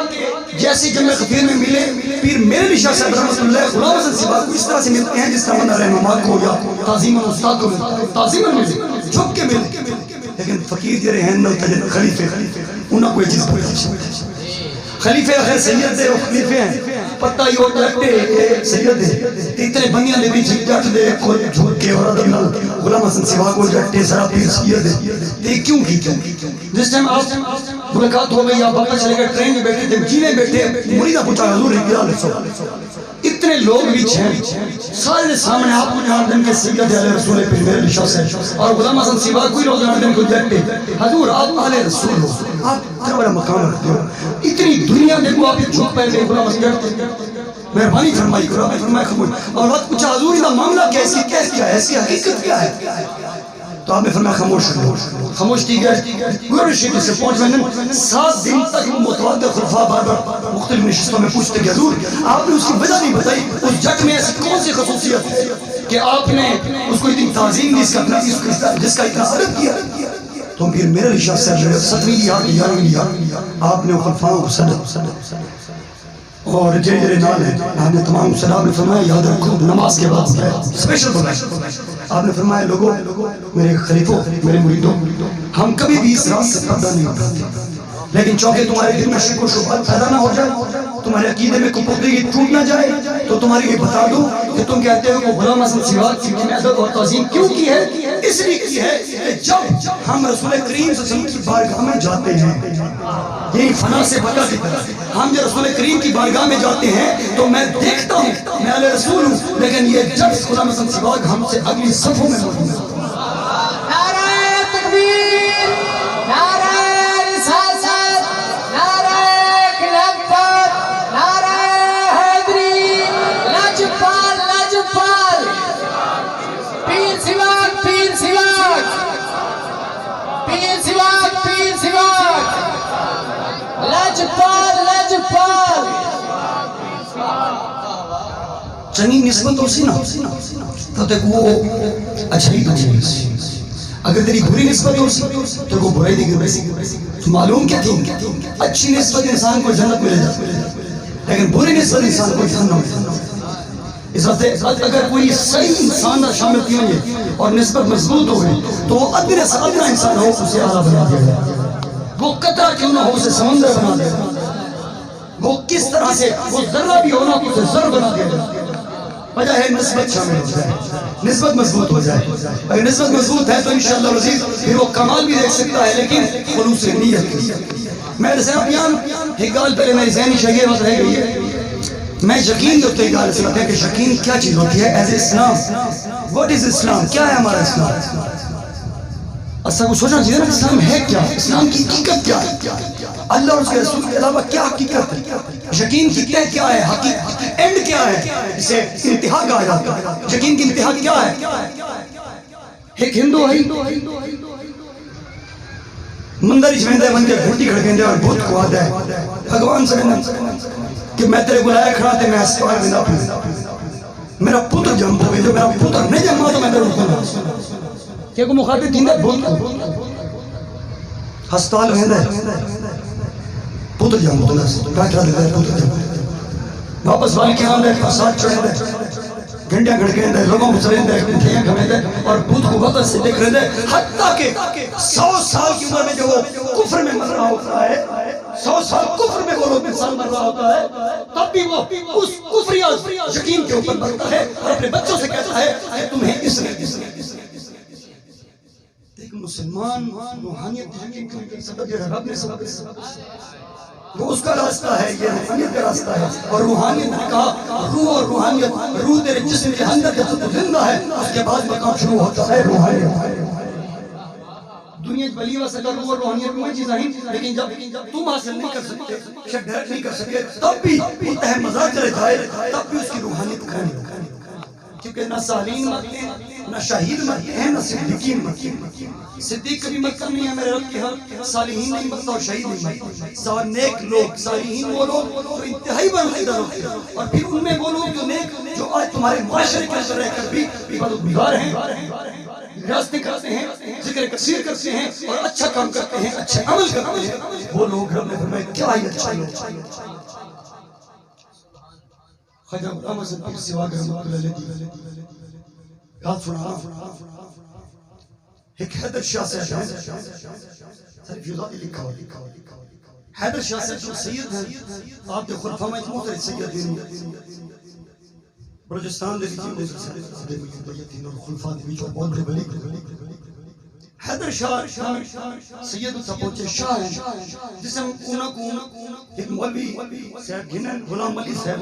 جیسے جمع غفیر میں ملے پیر میرے رشاہ صاحب رحمۃ اللہ غلام حسن سواگ کو اس طرح سے ملتے ہیں جس طرح بندہ رہنما کو یا تعظیماً استاد کو تعظیماً ملے جھک کے ملے، لیکن فقیر جرے ہیں نہ تجد خلیفے انہوں کوئی چیز پوچھا خلیفے آخر سید دے وہ خلیفے ہیں، پتہ ہی ہو جاتے سید اتنے بندیاں دے بیچ جٹ دے کوئی جھوٹ کے اور نال غلام حسن سوا کو جٹے سارا پیر سید تے کیوں کی جس ٹائم آپ ملاقات ہو گئی آپ واپس چلے گئے ٹرین میں بیٹھے تھے جینے بیٹھے مریدہ پوچھا حضور کیا حال ہے اتنے لوگ بھی ہیں سارے سامنے آپ کو جان دیں کہ سید علیہ رسول پیر میرے لشاء سے اور غلام حسن سوا کوئی لوگ جان دیں کو جٹے حضور آپ علیہ رسول ہو آپ اتنا بڑا مقام رکھتے ہو اتنی دنیا دیکھو آپ یہ جھوٹ پہلے غلام حسن جٹتے مہربانی فرمائی کرو میں فرمایا خموش اور وقت پوچھا حضور ادھا معاملہ کیسی کیا ہے اس کی حقیقت کیا ہے تو آپ نے فرمایا خاموش ٹھیک ہے گورنر شریف سے پہنچ میں 7 دن تک متعدد خلفاء بار بار مختلف نشستوں میں پوچھتے کہ حضور آپ نے اس کی وجہ نہیں بتائی اس جٹ میں ایسی کون سی خصوصیت ہے کہ آپ نے اس کو اتنی تعظیم دی جس کا اتنا ادب کیا تو پھر میرے رشاء سے 7ویں لیا 11ویں لیا آپ نے خلفاء کو صدق اور جڑے نال ہیں آپ نے تمام سلام نے فرمایا یاد رکھو نماز کے بعد اسپیشل بولا آپ نے فرمایا لوگوں میرے خلیفوں میرے مریدوں ہم کبھی بھی اس رات سے پردہ نہیں اٹھاتے لیکن چونکہ تمہارے دل میں شک و شبہات پیدا نہ ہو جائے تمہارے عقیدے میں کپردگی ٹوٹ نہ جائے تو تمہاری یہ بتا دوں کہ تم کہتے ہو کہ غلام حسن سوا کی ادب اور تعظیم کیوں کی ہے اس لیے کی ہے کہ جب ہم رسول کریم صلی اللہ علیہ وسلم کی بارگاہ میں جاتے ہیں یہی فنا سے بتا کی طرح ہم جب رسول کریم کی بارگاہ میں جاتے ہیں تو میں دیکھتا ہوں میں علیہ رسول ہوں لیکن یہ جب غلام حسن سوا ہم سے اگلی صفوں میں موجود ہے نعرہ تکبیر نعرہ رسالت نعرہ خلافت نعرہ حیدری لاجپال لاجپال پیر سواک پیر سواک پیر سواک پیر سواک لاجپال لاجپال چنگی نسبت ہو سی نا تو تک وہ اچھائی بچے اگر تیری بری نسبت ہو سی تو وہ برائی دی گئی تو معلوم کیا تھی اچھی نسبت انسان کو جنت ملے جاتی لیکن بری نسبت انسان کو جہنم ملے اس وقت اگر کوئی صحیح انسان شامل کی ہوئی اور نسبت مضبوط ہو گئی تو وہ ادنا سے ادنا انسان ہو اسے اعلیٰ بنا دیا جائے وہ قطرہ کیوں نہ ہو اسے سمندر بنا دیا جائے وہ کس طرح سے وہ ذرہ بھی ہونا اسے ذر بنا دیا جائے وجہ ہے نسبت شامل ہو جائے نسبت مضبوط ہو جائے اگر نسبت مضبوط ہے تو انشاءاللہ عزیز پھر وہ کمال بھی دیکھ سکتا ہے لیکن خلوص نیت میں رسے اپیان ایک گال پہلے میری ذہنی شگیر وقت رہ گئی ہے میں یقین کرتے ایک گال سے بات ہے کہ یقین کیا چیز ہوتی ہے ایز اسلام واٹ از اسلام کیا ہے ہمارا اسلام اصلا کو سوچنا چاہیے نا اسلام ہے کیا اسلام کی حقیقت کیا ہے اللہ اور اس کے رسول کے علاوہ کیا حقیقت ہے یقین کی تہ کیا ہے حقیقت اینڈ کیا ہے اسے انتہا کہا جاتا ہے یقین کی انتہا کیا ہے ایک ہندو ہے مندر جمعندہ مندر گھنٹی کھڑکیں اور بہت کو آدھا ہے بھگوان سے کہنا کہ میں تیرے بلایا کھڑا تھے میں اسپار میں نہ پھر میرا پتر جم ہوئے جو میرا پتر نہیں جمع تو میں تیرے رکھوں کہ کو مخاطب دیندہ بہت کو ہسپتال میں ہے پتر جم ہوتا ہے ڈاکٹر دیتا ہے پتر جم واپس والی کے آن ہے ساتھ چڑھے دے گھنٹیاں گھڑکیں دے لوگوں کو سرین دے گھنٹیاں گھمیں دے اور بھوت کو واپس سے دیکھ رہے دے حتیٰ کہ 100 سال کی عمر میں جو وہ کفر میں مر رہا ہوتا ہے 100 سال کفر میں وہ لوگ انسان مر رہا ہوتا ہے تب بھی وہ اس کفریات یقین کے اوپر مرتا ہے اور اپنے بچوں سے کہتا ہے کہ تمہیں اس نے ایک مسلمان روحانیت کی سبب جو رب نے سبب وہ اس کا راستہ ہے یہ روحانیت کا راستہ ہے اور روحانیت نے کہا روح اور روحانیت روح تیرے جسم کے اندر جب تو زندہ ہے اس کے بعد مقام شروع ہوتا ہے روحانیت دنیا بلی و سکر روح اور روحانیت میں چیزیں ہیں لیکن جب تم حاصل نہیں کر سکتے شک ڈائریکٹ نہیں کر سکتے تب بھی انتہا مزاج چلے جائے تب بھی اس کی روحانیت کھانی کیونکہ نہ سالین مرتے ہیں نہ شہید مرتے ہیں نہ صدیقین مرتے ہیں صدیق کبھی مرتا نہیں ہے میرے رب کے ہاں صالحین نہیں مرتا اور شہید نہیں مرتا نیک لوگ صالحین وہ لوگ جو انتہائی برخیدہ ہوتے ہیں اور پھر ان میں وہ لوگ جو نیک جو آج تمہارے معاشرے کے اندر رہ کر بھی عبادت گزار ہیں راستے کرتے ہیں ذکر کثیر کرتے ہیں اور اچھا کام کرتے ہیں اچھے عمل کرتے ہیں وہ لوگ رب نے فرمایا کیا ہی اچھا لوگ خواجہ غلام حسن پیر سوا کے رحمت اللہ علیہ یاد سنا ایک حیدر شاہ سے ساری فیوزاتی لکھا ہوا حیدر شاہ صاحب جو سید ہیں آپ کے خلفاء میں محترم سید دین بلوچستان دے وچ اور خلفاء دے وچ بہت بڑے ولی حیدر شاہ سید اتھا پہنچے شاہ ہیں جس میں انہوں کو ایک مولوی صاحب گھنن غلام علی صاحب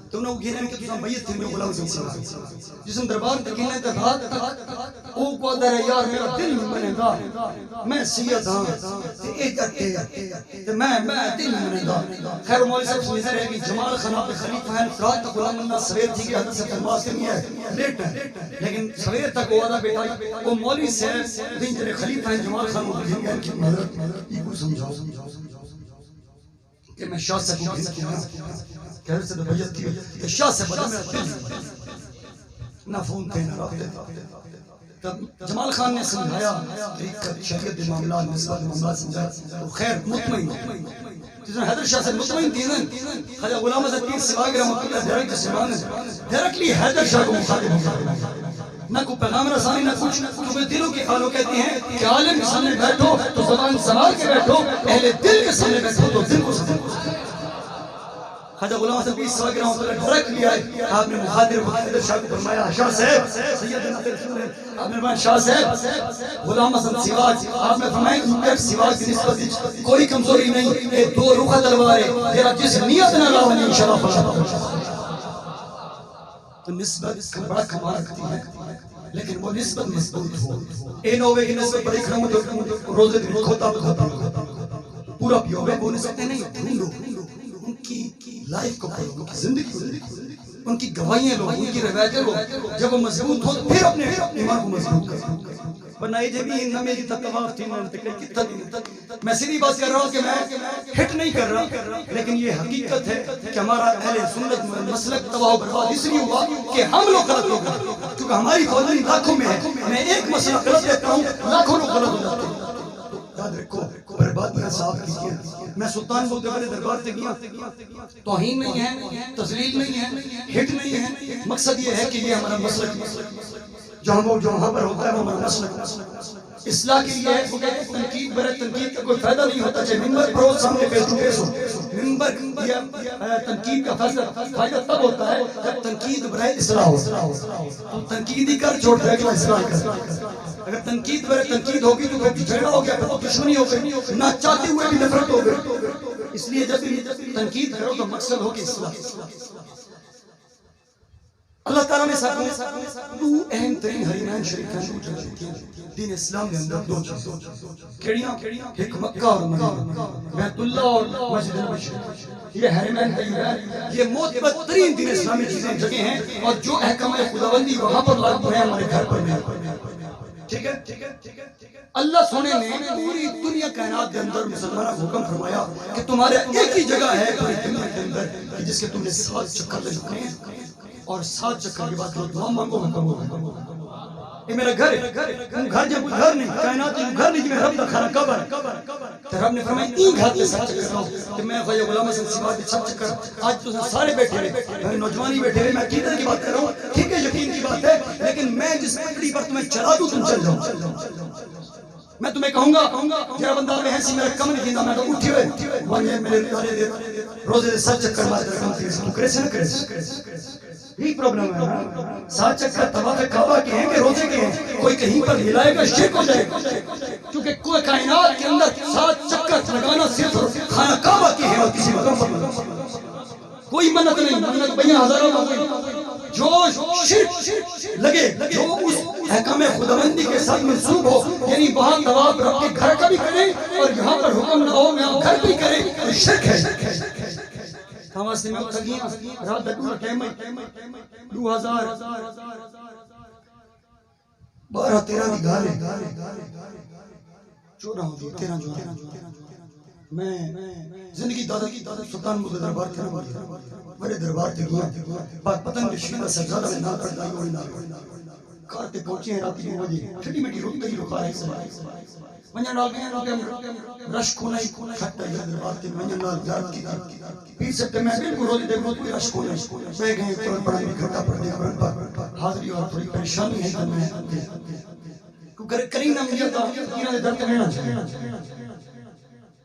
تو انہوں کو گھنن کہ تساں بیعت تھی میں غلام علی صاحب جس میں دربار تے گھنن تے رات تک او کو در یار میرا دل منے گا میں سید ہاں تے اے جاتے تے میں دل منے گا خیر مولوی صاحب سمجھ رہے کہ جمال خان آپ خلیفہ ہیں رات تک غلام اللہ سویر تھی کہ حضرت سے فرماس کے نہیں ہے لیٹ ہے لیکن سویر تک وہ آدھا بیٹا وہ مولوی صاحب دن جنہیں خلیفہ ہیں جمال خان وہ دن گئے کہ حضرت یہ کو سمجھاؤ کہ میں شاہ سے کو بھیج کیا کہ حضرت سے بیعت کی کہ شاہ سے بڑا میرا دل نہ فون تھے نہ رابطے تب جمال خان نے سمجھایا طریقت شریعت معاملات نسبت معاملات سمجھایا تو خیر مطمئن جس نے حیدر شاہ سے مطمئن تھی خواجہ غلام حضرت پیر سواگ رحمۃ اللہ ڈائریکٹ سیمان ڈائریکٹلی حیدر شاہ کو مخاطب ہو نہ کوئی پیغام رسانی نہ کچھ کیونکہ دلوں کے حالوں کہتے ہیں کہ عالم کے سامنے بیٹھو تو زبان سنبھال کے بیٹھو اہل دل کے سامنے بیٹھو تو دل کو سنبھال خواجہ غلام حسن پیر سواگ رحمۃ اللہ ڈائریکٹ لیا ہے آپ نے مخاطب حیدر شاہ کو فرمایا شاہ صاحب سیدنا رسول آپ نے فرمایا شاہ صاحب غلام حسن سواگ آپ نے فرمایا کہ سواگ کی نسبت کوئی کمزوری نہیں یہ دو رخ تلوار ہے تیرا جس نیت نہ لاؤ انشاءاللہ فلاح تو نسبت بڑا کمال رکھتی ہے لیکن وہ نسبت مضبوط ہو اے نوے کی نسبت بڑی کھڑا تو روزے دن کھوتا پورا پیو وہ نسبتیں نہیں ڈھونڈو ان کی لائف کو پڑھو ان کی زندگی ان کی گواہیاں لو ان کی روایتیں لو جب وہ مضبوط ہو پھر اپنے ایمان کو مضبوط کرو بنائی جب نہ میری تطواف تھی میں سیدھی بات کر رہا ہوں کہ میں ہٹ نہیں کر رہا لیکن یہ حقیقت ہے کہ ہمارا اہل سنت مسلک تباہ و برباد اس لیے ہوا کہ ہم لوگ غلط ہو گئے کیونکہ ہماری فوجی لاکھوں میں ہے میں ایک مسئلہ غلط دیتا ہوں لاکھوں لوگ غلط ہو جاتے ہیں یاد رکھو برباد میں صاف کیجئے میں سلطان بہت بڑے دربار سے گیا توہین نہیں ہے تذلیل نہیں ہے ہٹ نہیں ہے مقصد یہ ہے کہ یہ ہمارا مسلک جہاں پر ہوتا ہے وہ ہمارا مسلک اصلاح کے لیے ہے وہ کہتے ہیں تنقید برے تنقید کا کوئی فائدہ نہیں ہوتا چاہے ممبر پر ہو سامنے فیس ٹو فیس ہو ممبر یا تنقید کا فائدہ تب ہوتا ہے جب تنقید برے اصلاح ہو تو تنقید ہی کر چھوڑ دے جو اصلاح کر اگر تنقید برے تنقید ہوگی تو پھر جھگڑا ہو گیا پھر تو دشمنی ہو گئی نہ چاہتے ہوئے بھی نفرت ہو گئی اس لیے جب بھی تنقید کرو تو مقصد ہو کہ اصلاح اللہ تعالیٰ نے ساتھ دو اہم ترین حرمین شریفین دین اسلام کے اندر دو چیزیں کیڑیاں ایک مکہ اور مدینہ بیت اللہ اور مسجد نبوی یہ حرمین طیبین یہ معتبر ترین دین اسلامی چیزیں جگہ ہیں اور جو احکام خداوندی وہاں پر لاگو ہیں ہمارے گھر پر نہیں ٹھیک ہے اللہ سونے نے پوری دنیا کائنات کے اندر مسلمانوں کو حکم فرمایا کہ تمہارے ایک ہی جگہ ہے پوری دنیا کے اندر جس کے تم نے 7 چکر لگانے ہیں اور 7 چکر کے بعد دعا مانگو حکم ہوگا یہ میرا گھر ہے گھر جب گھر نہیں کائنات میں گھر نہیں کہ میں رب دا کھانا قبر تو رب نے فرمایا این گھر کے 7 چکر کرو کہ میں خواجہ غلام حسن سواگ کے 7 چکر آج تو سارے بیٹھے رہے نوجوانی بیٹھے رہے میں عقیدت کی بات کر رہا ہوں ٹھیک ہے یقین کی بات ہے لیکن میں جس پٹڑی پر تمہیں چلا دوں تم چل جاؤ میں تمہیں کہوں گا جرا بندہ میں ایسی میرا کم نہیں دینا میں تو اٹھی ہوئے وہاں میرے روزے دے 7 چکر مارے رکھوں تو کرے سے نہ کرے یہی پرابلم ہے 7 چکر طواف کعبہ کے ہیں کہ روزے کے ہیں کوئی کہیں پر ہلائے گا شرک ہو جائے گا کیونکہ کوئی کائنات کے اندر 7 چکر لگانا صرف خانہ کعبہ کی ہے اور کسی مقام پر کوئی منت نہیں منت بیاں ہزاروں میں جو شرک لگے جو اس احکام خداوندی کے ساتھ منسوب ہو یعنی وہاں طواف رب کے گھر کا بھی کرے اور یہاں پر حکم نہ ہو میں گھر بھی کرے تو شرک ہے واسطے میں اٹھا گیا رات دو ٹائم 2012 13 کی گال ہے 14 ہوتی 13 میں زندگی دادا سلطان بہت دربار کے بڑے دربار تے گیا پتن رشید سرزادہ میں نہ کرتا ہی ہوئی نہ کارتے پہنچے ہیں رات 2 بجے ٹھٹی مٹی روکتا ہی رکھا ہے ونجا نال گیا رش کونا ہی کھٹا ہے دربار تے ونجا نال زیارت کی پیر سکتے میں بالکل روزے دے کوئی رش کونا میں گئے قرآن پڑھنے گھٹا پڑھنے قرآن پاک حاضری اور تھوڑی پریشانی ہے دل میں کو کریم نہ ملیا تو انہاں دے در تے رہنا چاہیے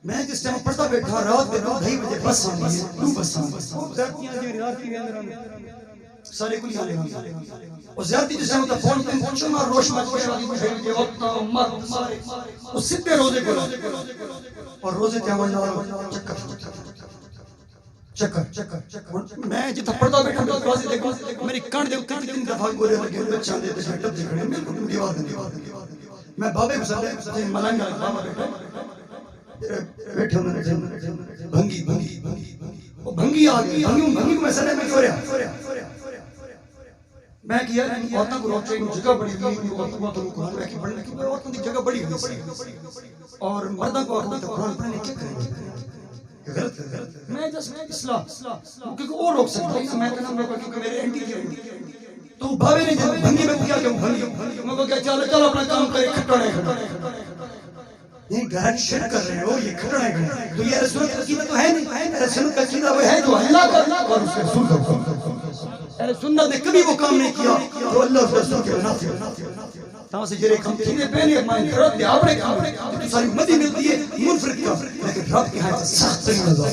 میں جس ٹائم پڑھتا بیٹھا رات کے 2:30 بجے بس آئی ہے، دو بس سارے کلی آنے اور زیادتی جس ٹائم پہنچو نا روش مجھے وقت عمر سارے وہ سدھے روزے کو اور روزے تے عمل چکر میں جتنا پڑھتا بیٹھا دروازے دیکھا میری کان دے اوپر 3 دفعہ گورے لگے بچاں دے تے ڈب دے کھڑے میں دیوار دے میں بابے کو سلے ملنگا بابا بیٹھا بھنگی وہ بھنگی آ گئی بھنگی کو میں سنے میں کیوں رہا میں کیا عورتوں کو روچے جگہ بڑی ہوئی عورتوں کو قرآن میں پڑھنے کی عورتوں کی جگہ بڑی ہوئی اور مردوں کو قرآن پڑھنے کی کریں غلط میں جس اصلاح کیونکہ وہ روک سکتا ہے میں کہنا میں کیونکہ میرے اینٹی کی تو بھاوے نے بھنگی میں کیا کہ بھنگی میں کہا چل اپنا کام کرے کھٹانے یہ گھر شرک کر رہے ہو یہ کھٹانے کھٹانے تو یہ رسول کا عقیدہ تو ہے نہیں رسول کا عقیدہ وہ ہے جو اللہ کرنا اور اس کے رسول کا اہل سنت نے کبھی وہ کام نہیں کیا جو اللہ اور رسول کے منافق تاں سے جرے کم کینے پہنے مائن کرت دے آپ نے تو ساری مدی ملتی ہے منفرد کا لیکن رب کے ہاں سے سخت ترین عذاب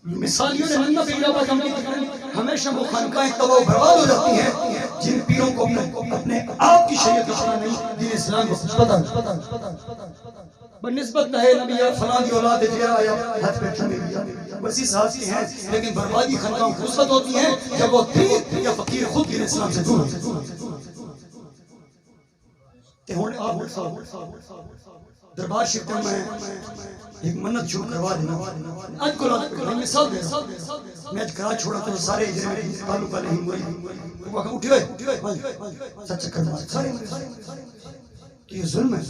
مثالیوں نے منہ پہ علاوہ کم کی ہمیشہ وہ خانقاہیں تباہ و برباد ہو جاتی ہیں جن پیروں کو اپنے آپ کی شریعت اشارہ نہیں دین اسلام کو پتہ بنسبت ہے نبی فلاں دی اولاد ہے آیا ہاتھ پہ چنے لیا بس اس حال کے ہیں لیکن بربادی خانقاہوں کی نسبت ہوتی ہے جب وہ پیر یا فقیر خود دین اسلام سے دور کہ ہونے آپ دربار شریف میں ایک منت چھوڑ کروا دینا آج کو میں مثال دے میں آج کرا چھوڑا تو سارے اجرے میں تعلق والے ہی موری وہ اٹھے ہوئے سچ چکر سارے یہ ظلم ہے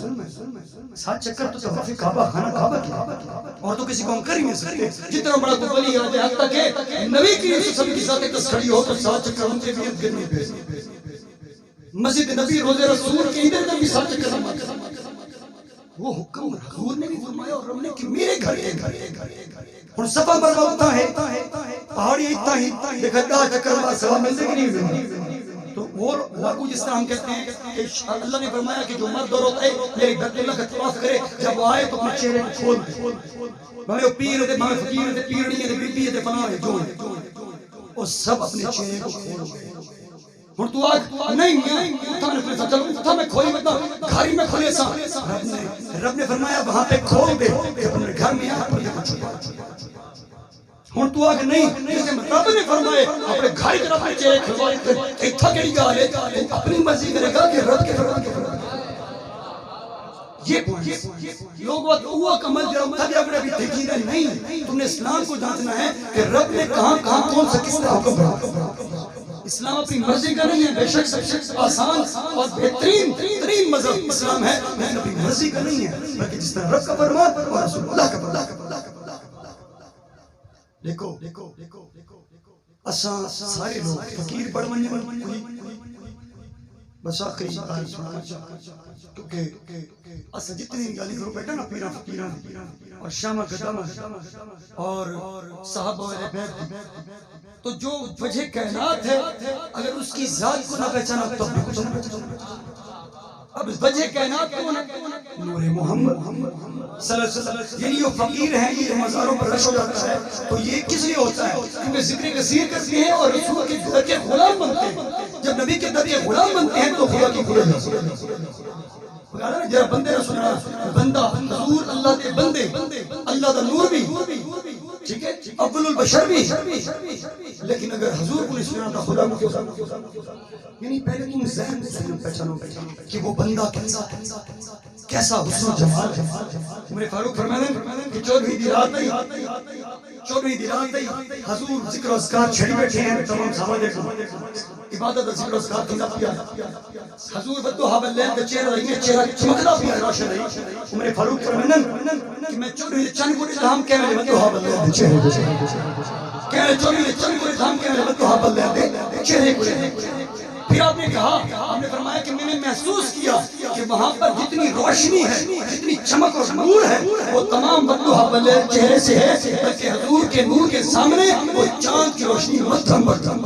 7 چکر تو طواف کعبہ خانہ کعبہ کیا اور تو کسی کو ہم کر ہی نہیں سکتے جتنا بڑا تو ولی آ جائے حتیٰ کہ نبی کی سب کی ذات ایک کھڑی ہو تو 7 چکر ان کے بھی کرنی پہ مسجد نبی روزے رسول کے ادھر بھی 7 چکر وہ حکم حضور نے بھی فرمایا اور رب نے کہ میرے گھر اور صفا مروا ہوتا ہے پہاڑی اتنا ہی دیکھا 10 چکر بعد سوا ملتے کہ نہیں تو وہ لاگو جس طرح ہم کہتے ہیں کہ اللہ نے فرمایا کہ جو مرد اور عورت ہے میرے بیت اللہ کا طواف کرے جب وہ آئے تو اپنے چہرے کو کھول دے بھائی وہ پیر ہے بھائی فقیر ہے پیرنی ہے بی بی ہے فلاں ہے جو ہے وہ سب اپنے چہرے کو کھول دے اور تو آج نہیں تھا نے پوچھا چلو تھا میں کھولی بتا گھر میں کھولے سا رب نے فرمایا وہاں پہ کھول دے اپنے گھر میں آ پر کچھ ہن تو آگ نہیں رب نے فرمایا اپنے گھر کی طرف چہرے کھلوائے ایتھا کیڑی گل ہے اپنی مرضی کرے گا کہ رب کے فرمان کے یہ لوگ وہ کمل جو تھا بھی اپنے بھی دیکھیں نہیں تم نے اسلام کو جاننا ہے کہ رب نے کہاں کون سا کس طرح حکم بنا اسلام اپنی مرضی کا نہیں ہے بے شک سب سے آسان اور بہترین مذہب اسلام ہے لیکن اپنی مرضی کا نہیں ہے بلکہ جس طرح رب کا فرمان اور رسول اللہ کا فرمان دیکھو اساں سارے لوگ فقیر بڑھ مننے کوئی بس آخری گل سنانا چاہتا کیونکہ اساں جتنی گالی کرو بیٹا نا پیراں فقیراں اور شامہ قدامہ اور صحابہ والے بیت تو جو وجہ کائنات ہے اگر اس کی ذات کو نہ پہچانا تو اپنے کچھ نہ پہچانا اب وجہ کائنات کون ہے نور محمد صلی اللہ علیہ وسلم یعنی یہ فقیر ہیں یہ مزاروں پر رش ہو جاتا ہے تو یہ کس لیے ہوتا ہے کیونکہ ذکر کثیر کرتے ہیں اور رسول کے در کے غلام بنتے ہیں جب نبی کے در کے غلام بنتے ہیں تو خدا کی غلام بنتے ہیں جب بندے نہ سننا بندہ حضور اللہ کے بندے اللہ دا نور بھی ٹھیک ہے اول البشر بھی لیکن اگر حضور کو نہیں سنا خدا کو یعنی پہلے تم ذہن سے پہچانو کہ وہ بندہ کیسا حسن و جمال ہے عمر فاروق فرماتے ہیں کہ 14ویں دی رات آئی حضور ذکر و اذکار چھڑی بیٹھے ہیں تمام صحابہ دیکھو عبادت اور ذکر و اذکار کی پیا حضور بدوہا باللیل کا چہرہ چمکتا پیا روشن ہے عمر فاروق فرماتے ہیں کہ میں 14ویں چند کو دھام کہہ رہے بدوہا باللیل چہرے کہہ رہے 14ویں چند کو دھام کہہ رہے بدوہا باللیل چہرے کو پھر آپ نے کہا آپ نے فرمایا کہ میں نے محسوس کیا کہ وہاں پر جتنی روشنی ہے جتنی چمک اور نور ہے وہ تمام بدوہا باللیل چہرے سے ہے بلکہ حضور کے نور کے سامنے وہ چاند کی روشنی مدھم مدھم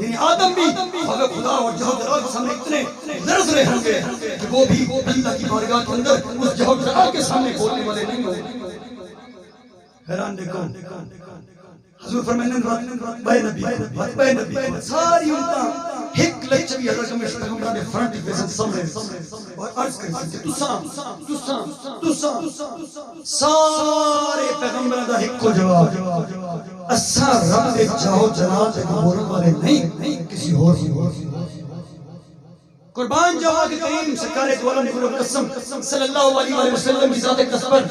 یعنی آدم بھی اگر خدا اور جہود جلال کے سامنے اتنے لرز رہے ہوں گے کہ وہ بھی اللہ کی بارگاہ کے اندر اس جہود جلال کے سامنے بولنے والے نہیں ہوں گے. حیران دیکھو حضور فرمائیں بے نبی ساری امتاں ایک لیکچر بھی حضرت میں پیغمبر نے فرنٹ ویژن سامنے اور عرض کر کہ تساں سارے پیغمبراں دا ایک کو جواب اساں رب دے جاؤ جلال دے بولن والے نہیں کسی اور قربان جاؤ کہ کریم سرکار دو عالم نور قسم صلی اللہ علیہ وسلم کی ذات اکبر.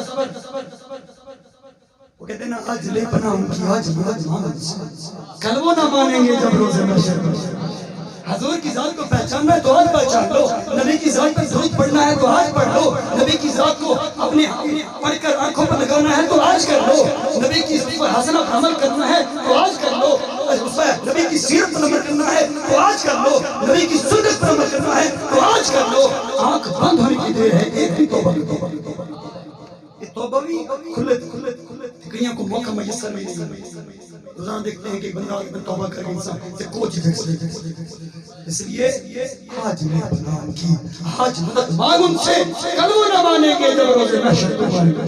وہ کہتے ہیں نا آج لے پناہ ان کی آج محمد کل وہ نہ مانیں گے جب روز محشر. حضور کی ذات کو پہچاننا ہے تو آج پہچان لو. نبی کی ذات پر درود پڑھنا ہے تو آج پڑھ لو. نبی کی ذات کو اپنے پڑھ کر آنکھوں پر لگانا ہے تو آج کر لو. نبی کی ذات پر حسنہ عمل کرنا ہے تو آج کر لو. نبی کی سیرت پر عمل کرنا ہے تو آج کر لو. نبی کی سنت پر عمل کرنا ہے تو آج کر لو. آنکھ بند ہونے کی دیر ہے. ایک بھی توبہ بھی کئیوں کو موقع میسر نہیں. روزانہ دیکھتے ہیں کہ بندہ آدمی توبہ کر انسان سے کوچ دیکھ. اس لیے آج میں پناہ کی آج مدد مانگ ان سے کل وہ نہ مانیں گے جب روز محشر کو مانیں گے.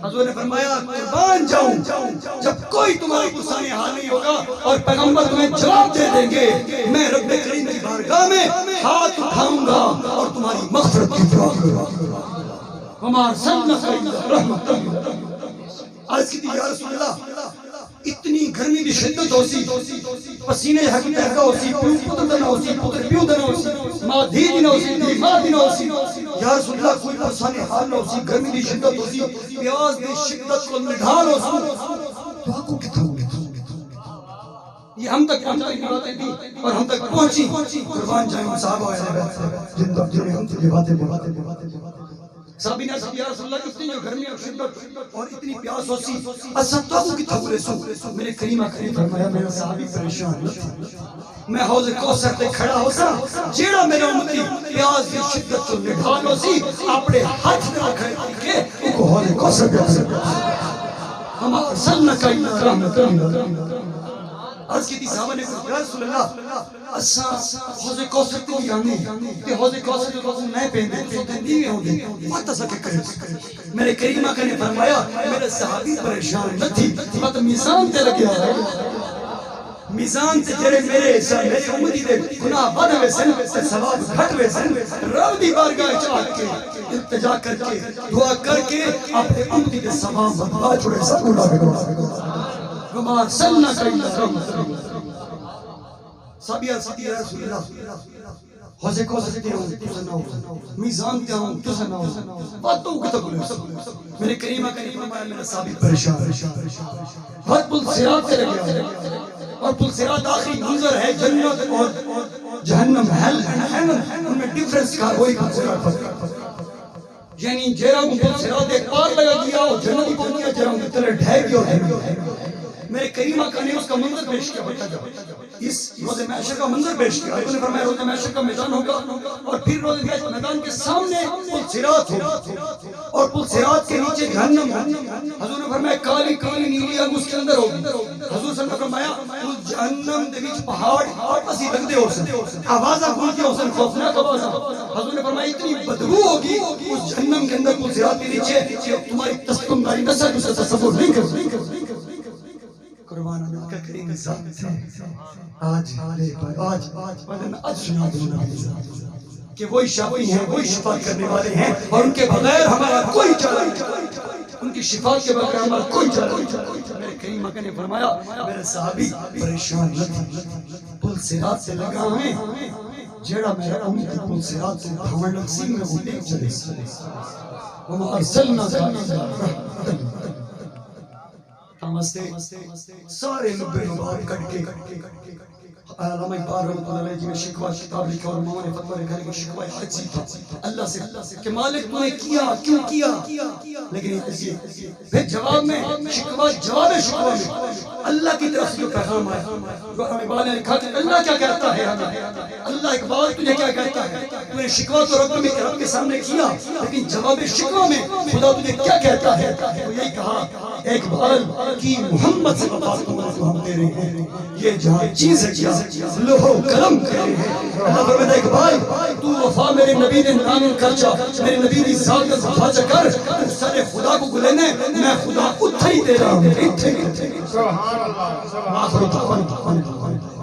حضور نے فرمایا قربان جاؤں جب کوئی تمہارا پرسان حال نہیں ہوگا اور پیغمبر تمہیں جواب دے دیں گے میں رب کریم کی بارگاہ میں ہاتھ اٹھاؤں گا اور تمہاری مغفرت کی دعا کروں گا. ہمار سنت رحمت عرض کی یا رسول اللہ اتنی گرمی کی شدت ہوسی پسینے حق تہگا ہوسی پتر دنا ہوسی پتر پیو دنا ہوسی ماں دھی دینا ہوسی دی ماں دینا ہوسی یا رسول اللہ کوئی پرسانے حال نہ ہوسی گرمی کی شدت ہوسی پیاز کی شدت کو نڈھال ہوسی تو آپ کو کتھا ہوگی یہ ہم تک باتیں تھی اور ہم تک پہنچی. قربان جائیں صحابہ آئے جنہیں ہم تک یہ باتیں صحابی نے یا رسول اللہ کتنی جو گرمی اور شدت اور اتنی پیاس ہوسی اصلا تو آپ کی تھوڑے سو میرے کریم کریم فرمایا میرا صحابی پریشان نہ تھا. میں حوض کوثر تے کھڑا ہو سا جیڑا میرا امتی پیاس کی شدت تو نڈھال ہوسی اپنے ہاتھ میں رکھے کہ ان کو حوض کوثر پہ ہم ارسلنا کا رحمت عرض کی تھی صحابہ نے کہا یا رسول اللہ اساں حوض کوثر کو جانے کہ حوض کوثر جو تم نہیں پہنے تو دیوے ہوں گے مت سکے کرے. میرے کریم آقا نے فرمایا میرے صحابی پریشان نہ تھی مت میزان تے لگیا ہے میزان تے جڑے میرے میری امتی دے گناہ بد ہوئے سن تے ثواب گھٹ ہوئے سن رب دی بارگاہ چاہ کے التجا کر کے دعا کر کے اپنے امتی دے ثواب بڑھا چھوڑے سب گناہ کرو ہمار سننا کئی سابیہ رسول اللہ حوض کوثر تے ہوں تو سناؤ میزان تے ہوں تو سناؤ باتوں کتا بولے میرے کریم فرمایا میرا صحابی پریشان ہر پل صراط سے لگیا اور پل صراط آخری منظر ہے جنت اور جہنم حل ان میں ڈیفرنس کا وہی یعنی جیرام پل صراط ایک پار لگا دیا اور جنت پہنچ گیا جیرام کی طرح ڈھہ گیا اور میرے کریم آقا نے اس کا منظر پیش کیا بتا جا اس روز محشر کا منظر پیش کیا. حضور نے فرمایا روز محشر کا میدان ہوگا اور پھر روز محشر میدان کے سامنے پل صراط ہوگا اور پل صراط کے نیچے جہنم ہوگا. حضور نے فرمایا کالی کالی نیلی آگ اس کے اندر ہوگی. حضور صلی اللہ علیہ وسلم نے فرمایا اس جہنم دے وچ پہاڑ اسی لگدے ہو سن آوازاں گونجدی ہو سن خوفناک آوازاں. حضور نے فرمایا اتنی بدبو ہوگی اس جہنم کے اندر پل صراط کے نیچے کہ تمہاری تسکمداری نسل اسے تصور نہیں کر قربان اللہ کا کریم ذات آج سنا دوں کہ وہی شافی ہیں وہی شفا کرنے والے ہیں اور ان کے بغیر ہمارا کوئی چارہ نہیں ان کی شفا کے بغیر ہمارا کوئی چارہ نہیں. میرے کریم آقا نے فرمایا میرے صحابی پریشان نہ تھے پل صراط سے لگا ہے جیڑا میرا امت پل صراط سے دھاڑ لگسی میں وہ دیکھ چلے وما ارسلنا کا سارے لبے لباب کٹ کے علامہ اقبال رحمۃ اللہ علیہ جی نے شکوہ کتاب لکھا اور امام نے فتویٰ لکھا کہ شکوہ حجی تھا اللہ سے کہ مالک تو نے کیا کیوں کیا لیکن پھر جواب میں شکوہ جواب شکوہ میں اللہ کی طرف سے جو پیغام آیا امام اقبال نے لکھا کہ اللہ کیا کہتا ہے اللہ اقبال تجھے کیا کہتا ہے تو نے شکوہ تو رب کے سامنے کیا لیکن جواب شکوہ میں خدا تجھے کیا کہتا ہے وہ یہی کہا اقبال کی محمد سے وفا کو ہم دے رہے ہیں، یہ جہاں چیز ہے کیا لوح و قلم کرے ہیں۔ اللہ فرماتا ہے اقبال تو وفا میرے نبی نے نام کر جا، میرے نبی دی ذات کا وفا چا کر، تو سر خدا کو گلینے میں خدا اتھا ہی دے رہا ہوں، اتھا ہی۔ سبحان اللہ، سبحان اللہ۔ آخر دعوانا